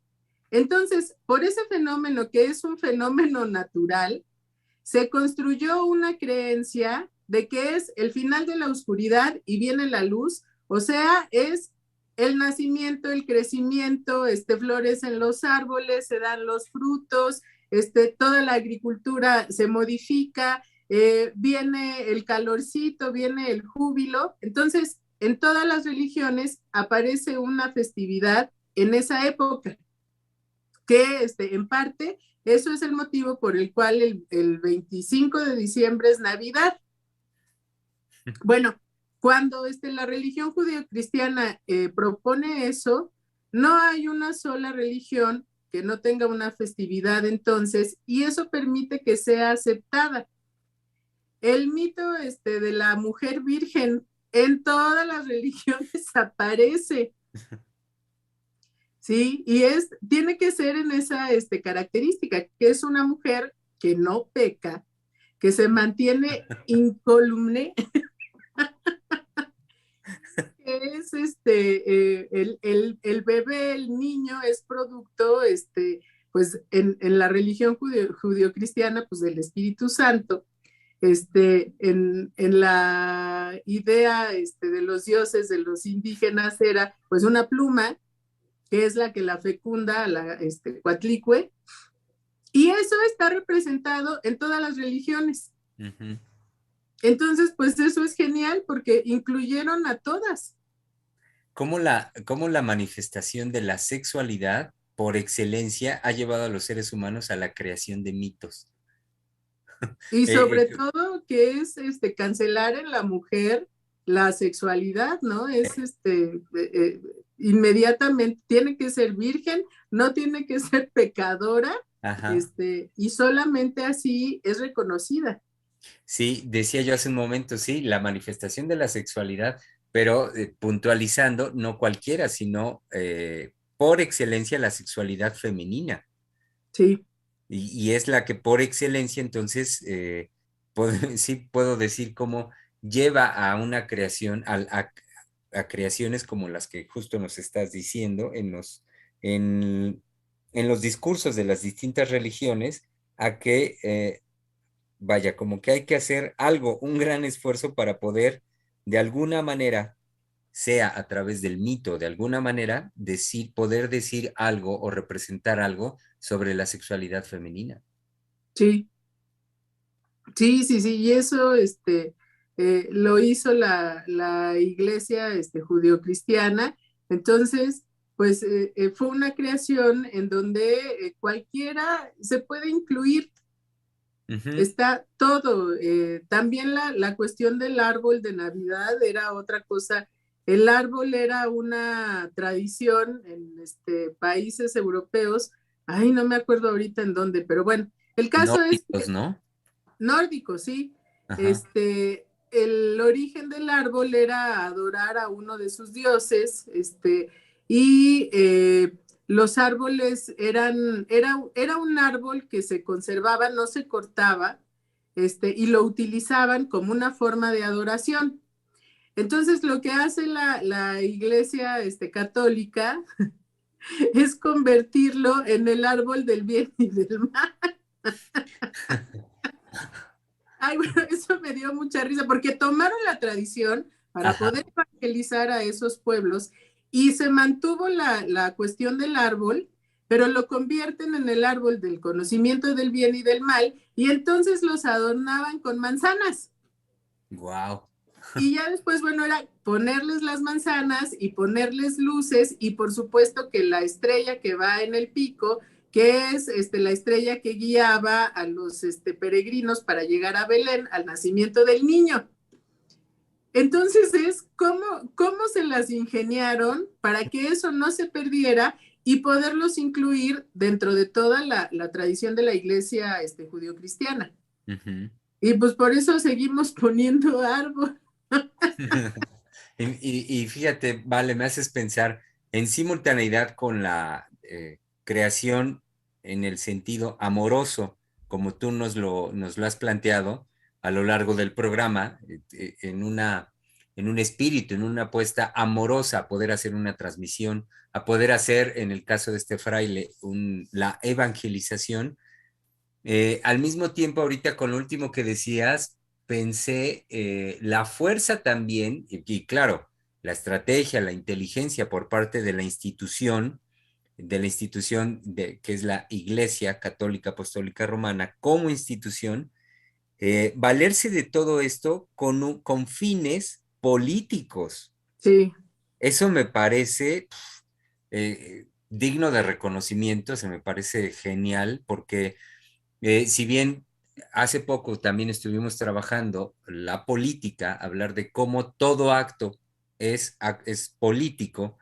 Entonces, por ese fenómeno que es un fenómeno natural, se construyó una creencia de que es el final de la oscuridad y viene la luz, o sea, es el nacimiento, el crecimiento, florecen los árboles, se dan los frutos, toda la agricultura se modifica, viene el calorcito, viene el júbilo. Entonces, en todas las religiones aparece una festividad en esa época, que en parte eso es el motivo por el cual el 25 de diciembre es Navidad. Bueno, cuando la religión judío-cristiana propone eso, no hay una sola religión que no tenga una festividad entonces, y eso permite que sea aceptada. El mito de la mujer virgen en todas las religiones aparece, ¿sí? Y tiene que ser en esa característica, que es una mujer que no peca, que se mantiene incólume, que es el bebé, el niño es producto, pues en la religión judío-cristiana, pues del Espíritu Santo. En la idea de los dioses, de los indígenas, era pues una pluma, que es la que la fecunda, la Coatlicue, y eso está representado en todas las religiones. Ujú. Entonces, pues eso es genial porque incluyeron a todas. Cómo la manifestación de la sexualidad por excelencia ha llevado a los seres humanos a la creación de mitos. Y Eh, sobre eh, todo que es cancelar en la mujer la sexualidad, ¿no? Es inmediatamente, tiene que ser virgen, no tiene que ser pecadora, Ajá. y solamente así es reconocida. Sí, decía yo hace un momento, sí, la manifestación de la sexualidad, pero puntualizando, no cualquiera, sino por excelencia la sexualidad femenina. Sí, Y es la que por excelencia, entonces, sí puedo decir cómo lleva a una creación, a creaciones como las que justo nos estás diciendo en, en los discursos de las distintas religiones, a que vaya, como que hay que hacer algo, un gran esfuerzo para poder, de alguna manera, sea a través del mito, de alguna manera, decir, poder decir algo o representar algo sobre la sexualidad femenina. sí, sí, y eso lo hizo la iglesia judio-cristiana. Entonces, pues fue una creación en donde cualquiera se puede incluir. Ujú. Está todo. También la cuestión del árbol de Navidad era otra cosa. El árbol era una tradición en países europeos. Ay, no me acuerdo ahorita en dónde, pero bueno, el caso es Nórdicos, ¿no? nórdico, sí. Ajá. El origen del árbol era adorar a uno de sus dioses, y los árboles era un árbol que se conservaba, no se cortaba, y lo utilizaban como una forma de adoración. Entonces, lo que hace la iglesia católica es convertirlo en el árbol del bien y del mal. Ay, bueno, eso me dio mucha risa, porque tomaron la tradición para Ajá. poder evangelizar a esos pueblos y se mantuvo la cuestión del árbol, pero lo convierten en el árbol del conocimiento del bien y del mal, y entonces los adornaban con manzanas. Wow. Y ya después, bueno, era ponerles las manzanas y ponerles luces y por supuesto que la estrella que va en el pico, que es la estrella que guiaba a los peregrinos para llegar a Belén al nacimiento del niño. Entonces es cómo se las ingeniaron para que eso no se perdiera y poderlos incluir dentro de toda la tradición de la iglesia judio-cristiana. Ujú. Y pues por eso seguimos poniendo árbol. Y fíjate, vale, me haces pensar en simultaneidad con la creación en el sentido amoroso, como tú nos lo has planteado a lo largo del programa, en un espíritu, en una apuesta amorosa a poder hacer una transmisión, a poder hacer, en el caso de este fraile, la evangelización. Al mismo tiempo, ahorita con lo último que decías, pensé la fuerza también, y claro, la estrategia, la inteligencia por parte de la institución que es la Iglesia Católica Apostólica Romana como institución, valerse de todo esto con fines políticos. Sí, Eso me parece digno de reconocimiento, se me parece genial, porque si bien hace poco también estuvimos trabajando la política, hablar de cómo todo acto es político,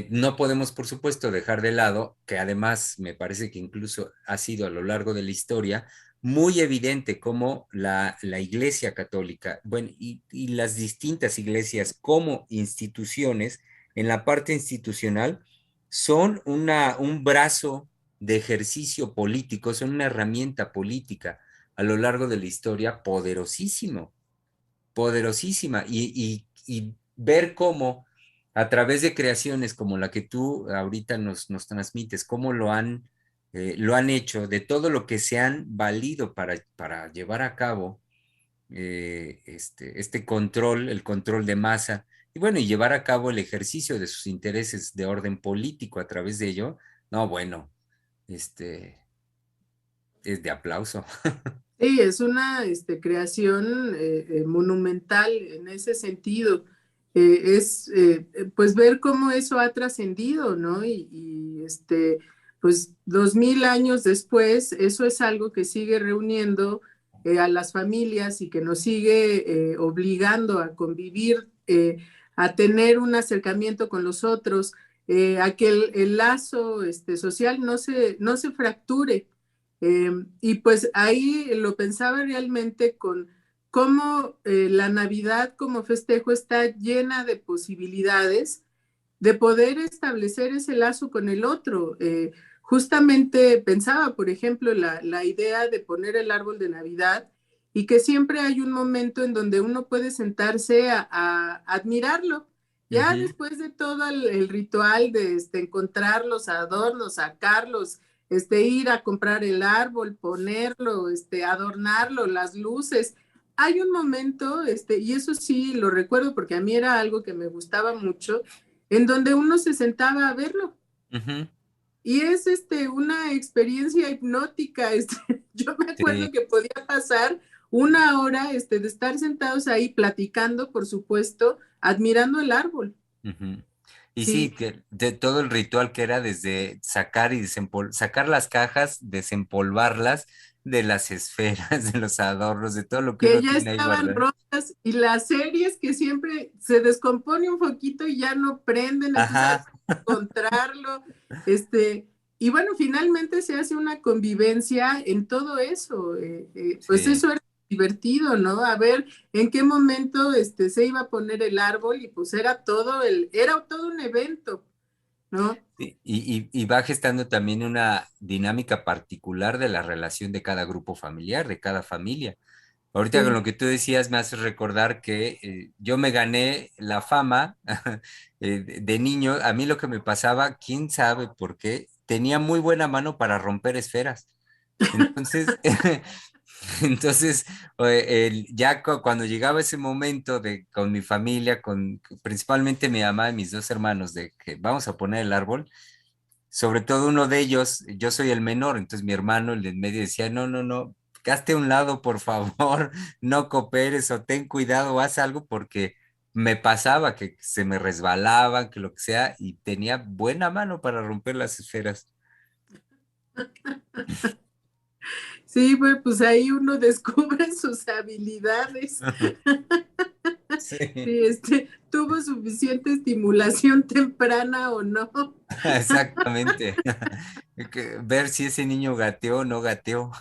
no podemos, por supuesto, dejar de lado, que además me parece que incluso ha sido a lo largo de la historia muy evidente cómo la Iglesia Católica, bueno, y las distintas iglesias como instituciones, en la parte institucional, son un brazo de ejercicio político, son una herramienta política a lo largo de la historia poderosísimo, poderosísima, y ver cómo a través de creaciones como la que tú ahorita nos transmites, cómo lo han hecho, de todo lo que se han valido para llevar a cabo este control, el control de masa, y bueno, y llevar a cabo el ejercicio de sus intereses de orden político a través de ello, no, bueno, este es de aplauso. sí, es una creación monumental en ese sentido. Pues ver cómo eso ha trascendido, ¿no? Pues 2000 años después, eso es algo que sigue reuniendo a las familias y que nos sigue obligando a convivir, a tener un acercamiento con los otros, a que el lazo social no se fracture. Y pues ahí lo pensaba realmente con cómo la Navidad como festejo está llena de posibilidades de poder establecer ese lazo con el otro. Justamente pensaba, por ejemplo, la idea de poner el árbol de Navidad y que siempre hay un momento en donde uno puede sentarse a admirarlo. Ya Ujú. después de todo el ritual de encontrar los adornos, sacarlos, ir a comprar el árbol, ponerlo, adornarlo, las luces. Hay un momento, y eso sí lo recuerdo porque a mí era algo que me gustaba mucho, en donde uno se sentaba a verlo. Ujú. Y es una experiencia hipnótica. Yo me Sí. acuerdo que podía pasar una hora de estar sentados ahí platicando, por supuesto, admirando el árbol. Ujú. Y sí, Sí, que de todo el ritual que era desde sacar y sacar las cajas, desempolvarlas de las esferas, de los adornos, de todo lo que que uno ya tiene ahí estaban guardado. rotas y las series que siempre se descompone un poquito y ya no prenden, entonces hay Ajá, que encontrarlo. Este, y bueno, finalmente se hace una convivencia en todo eso. Pues sí. eso era divertido, ¿no? A ver en qué momento se iba a poner el árbol y pues era todo un evento, ¿no? Y va gestando también una dinámica particular de la relación de cada grupo familiar, de cada familia. Ahorita con Sí. lo que tú decías me hace recordar que yo me gané la fama de niño. A mí lo que me pasaba, quién sabe por qué, tenía muy buena mano para romper esferas. Entonces, entonces cuando llegaba ese momento con mi familia, con principalmente mi mamá y mis dos hermanos, de que vamos a poner el árbol, sobre todo uno de ellos, yo soy el menor, entonces mi hermano, el de en medio, decía, no, no, no, hazte a un lado, por favor, no cooperes o ten cuidado, haz algo porque me pasaba que se me resbalaban, que lo que sea, y tenía buena mano para romper las esferas. Sí, pues ahí uno descubre sus habilidades. Sí, Sí, tuvo suficiente estimulación temprana o no. exactamente. Ver si ese niño gateó o no gateó.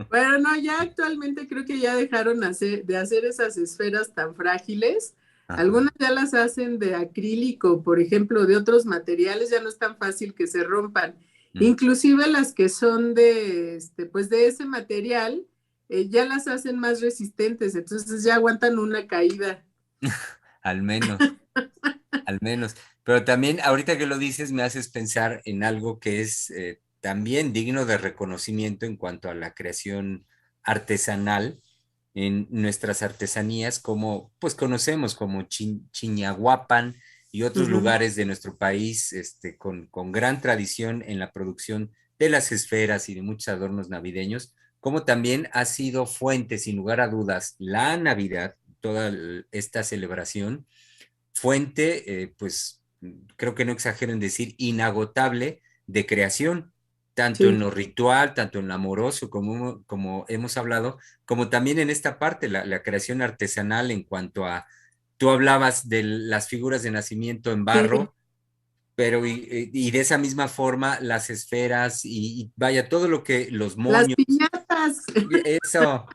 Bueno, no, ya actualmente creo que ya dejaron de hacer esas esferas tan frágiles. Ajá. Algunas ya las hacen de acrílico, por ejemplo, de otros materiales, ya no es tan fácil que se rompan. Mm. Inclusive las que son pues de ese material, ya las hacen más resistentes, entonces ya aguantan una caída. Al menos. Al menos. Pero también, ahorita que lo dices, me haces pensar en algo que es también digno de reconocimiento en cuanto a la creación artesanal en nuestras artesanías, como pues conocemos como Chiñahuapan y otros Ujú. lugares de nuestro país, con gran tradición en la producción de las esferas y de muchos adornos navideños, como también ha sido fuente, sin lugar a dudas, la Navidad, toda esta celebración fuente, pues creo que no exagero en decir inagotable de creación, tanto en Sí. lo ritual, tanto en lo amoroso, como hemos hablado, como también en esta parte, la creación artesanal en cuanto a, tú hablabas de las figuras de nacimiento en Sí, barro, pero y de esa misma forma las esferas y vaya, todo lo que los las moños, piñatas. eso,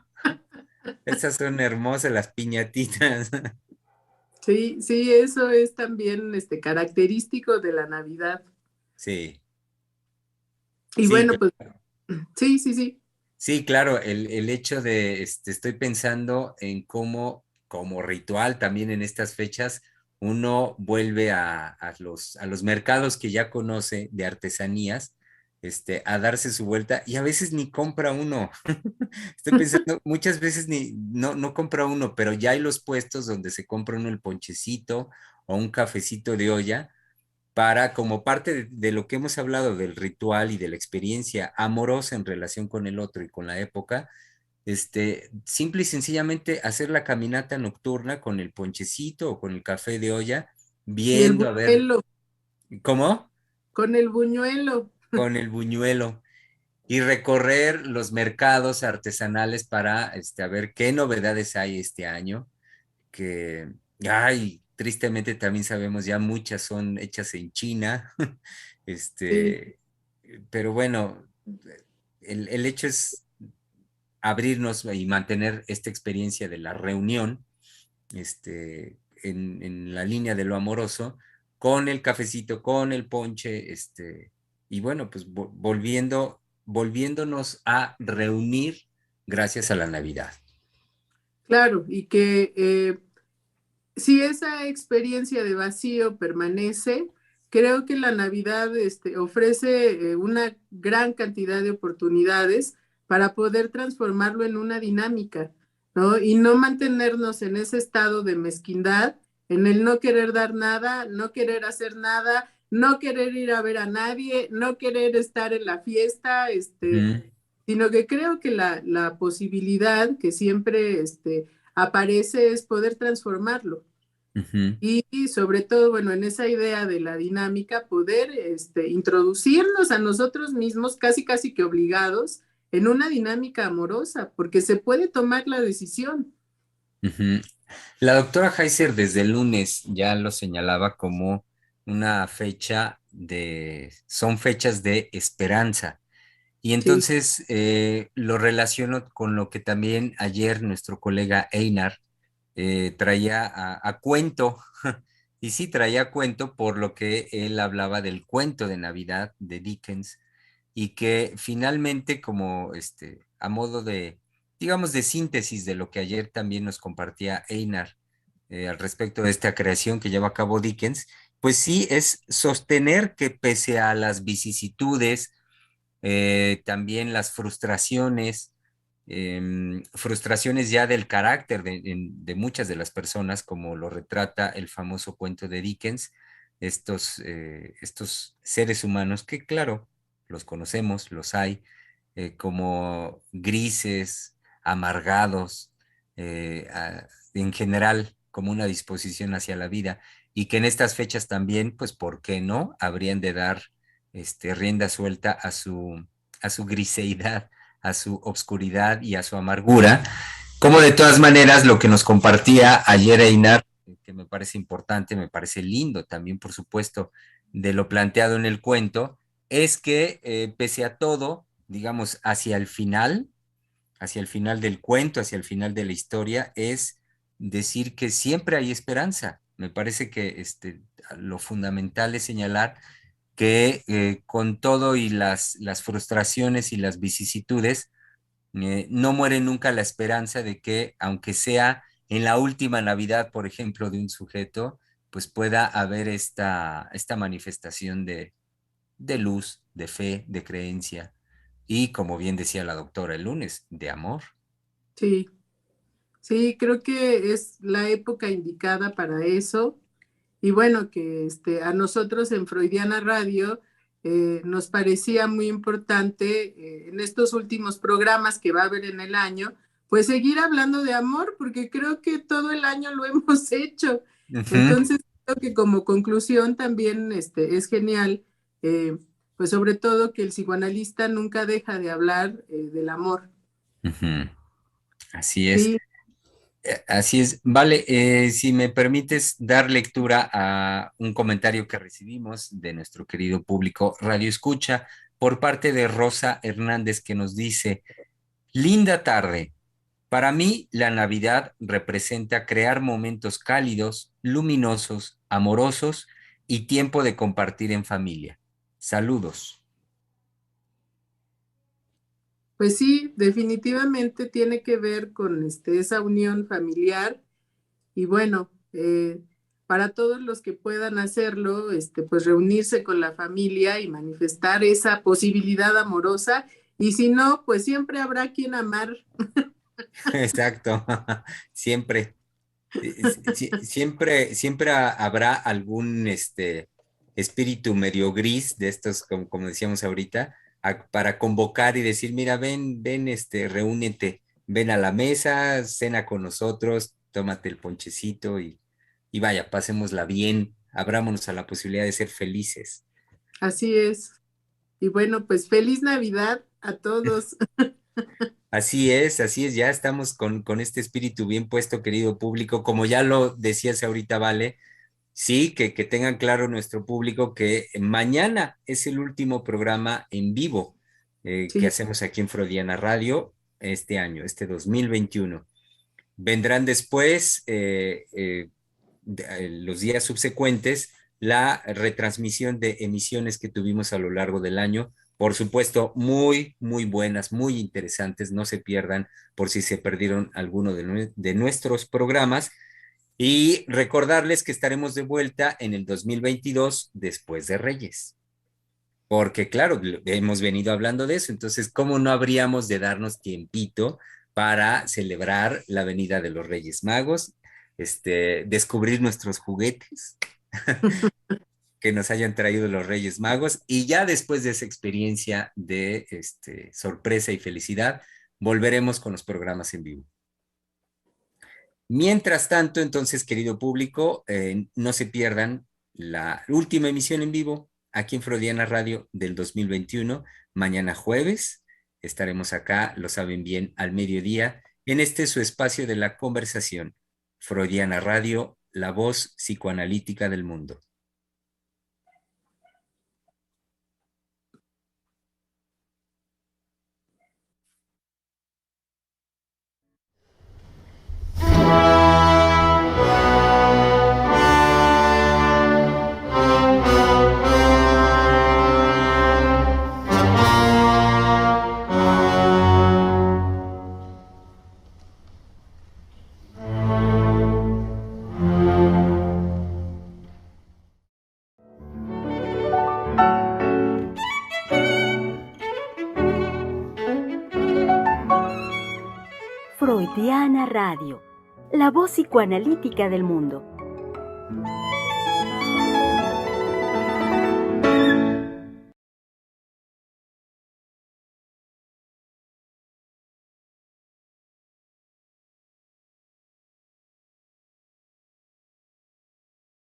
esas son hermosas, las piñatitas. Sí, sí, eso es también característico de la Navidad. Sí, Y sí, bueno, pues sí, sí, sí. sí, claro, el hecho de, estoy pensando en cómo, como ritual también en estas fechas, uno vuelve a los mercados que ya conoce de artesanías, a darse su vuelta y a veces ni compra uno. Estoy pensando, muchas veces no compra uno, pero ya hay los puestos donde se compra uno el ponchecito o un cafecito de olla para, como parte de lo que hemos hablado del ritual y de la experiencia amorosa en relación con el otro y con la época, simple y sencillamente hacer la caminata nocturna con el ponchecito o con el café de olla, Y el viendo, a ver, buñuelo, ¿cómo? con el buñuelo. Con el buñuelo. y recorrer los mercados artesanales para a ver qué novedades hay este año, que, ay, tristemente también sabemos ya muchas son hechas en China, Sí, este, pero bueno, el hecho es abrirnos y mantener esta experiencia de la reunión, en la línea de lo amoroso, con el cafecito, con el ponche, y bueno, pues volviéndonos a reunir gracias a la Navidad. claro, y que si esa experiencia de vacío permanece, creo que la Navidad ofrece una gran cantidad de oportunidades para poder transformarlo en una dinámica, ¿no? Y no mantenernos en ese estado de mezquindad, en el no querer dar nada, no querer hacer nada, no querer ir a ver a nadie, no querer estar en la fiesta, Ujú, sino que creo que la posibilidad que siempre aparece es poder transformarlo. ujú. Y sobre todo, bueno, en esa idea de la dinámica, poder introducirnos a nosotros mismos, casi casi que obligados, en una dinámica amorosa, porque se puede tomar la decisión. Ujú. La doctora Heiser desde el lunes ya lo señalaba como una fecha son fechas de esperanza. Y Sí, entonces lo relaciono con lo que también ayer nuestro colega Einar traía a cuento. Y sí, traía a cuento por lo que él hablaba del cuento de Navidad de Dickens y que finalmente como a modo de, digamos, de síntesis de lo que ayer también nos compartía Einar al respecto de esta creación que lleva a cabo Dickens, pues sí es sostener que pese a las vicisitudes, también las frustraciones, frustraciones ya del carácter de muchas de las personas, como lo retrata el famoso cuento de Dickens, estos seres humanos que, claro, los conocemos, los hay, como grises, amargados, en general, como una disposición hacia la vida, y que en estas fechas también, pues, ¿por qué no? Habrían de dar rienda suelta a su griseidad, a su obscuridad y a su amargura, como de todas maneras lo que nos compartía ayer Einar, que me parece importante, me parece lindo también, por supuesto, de lo planteado en el cuento, es que pese a todo, digamos, hacia el final del cuento, hacia el final de la historia, es decir que siempre hay esperanza. Me parece que lo fundamental es señalar que con todo y las frustraciones y las vicisitudes, no muere nunca la esperanza de que, aunque sea en la última Navidad, por ejemplo, de un sujeto, pues pueda haber esta manifestación de luz, de fe, de creencia y, como bien decía la doctora el lunes, de amor. sí, sí, creo que es la época indicada para eso. Y bueno, que a nosotros en Freudiana Radio nos parecía muy importante en estos últimos programas que va a haber en el año, pues seguir hablando de amor, porque creo que todo el año lo hemos hecho. Ujú, Entonces, creo que como conclusión también es genial, eh, pues sobre todo que el psicoanalista nunca deja de hablar del amor. ujú. Así es. Sí, Así es. Vale, si me permites dar lectura a un comentario que recibimos de nuestro querido público Radio Escucha por parte de Rosa Hernández que nos dice, linda tarde. Para mí, la Navidad representa crear momentos cálidos, luminosos, amorosos y tiempo de compartir en familia. Saludos. pues sí, definitivamente tiene que ver con esa unión familiar. Y bueno, para todos los que puedan hacerlo, pues reunirse con la familia y manifestar esa posibilidad amorosa. Y si no, pues siempre habrá quien amar. Exacto. Siempre. Siempre habrá algún espíritu medio gris de estos, como decíamos ahorita, para convocar y decir, mira, ven, reúnete, ven a la mesa, cena con nosotros, tómate el ponchecito y vaya, pasémosla bien, abrámonos a la posibilidad de ser felices. Así es. Y bueno, pues feliz Navidad a todos. Así es, ya estamos con este espíritu bien puesto, querido público. Como ya lo decías ahorita, Vale, sí, que tengan claro nuestro público que mañana es el último programa en vivo que Sí, hacemos aquí en Freudiana Radio este año, este 2021. Vendrán después, los días subsecuentes, la retransmisión de emisiones que tuvimos a lo largo del año. Por supuesto, muy, muy buenas, muy interesantes. No se pierdan por si se perdieron alguno de nuestros programas. Y recordarles que estaremos de vuelta en el 2022 después de Reyes. Porque claro, hemos venido hablando de eso, entonces, ¿cómo no habríamos de darnos tiempito para celebrar la venida de los Reyes Magos, descubrir nuestros juguetes que nos hayan traído los Reyes Magos y ya después de esa experiencia de sorpresa y felicidad, volveremos con los programas en vivo. Mientras tanto, entonces, querido público, no se pierdan la última emisión en vivo aquí en Freudiana Radio del 2021. Mañana jueves estaremos acá, lo saben bien, al mediodía, en su espacio de la conversación. Freudiana Radio, la voz psicoanalítica del mundo. Freudiana Radio, la voz psicoanalítica del mundo.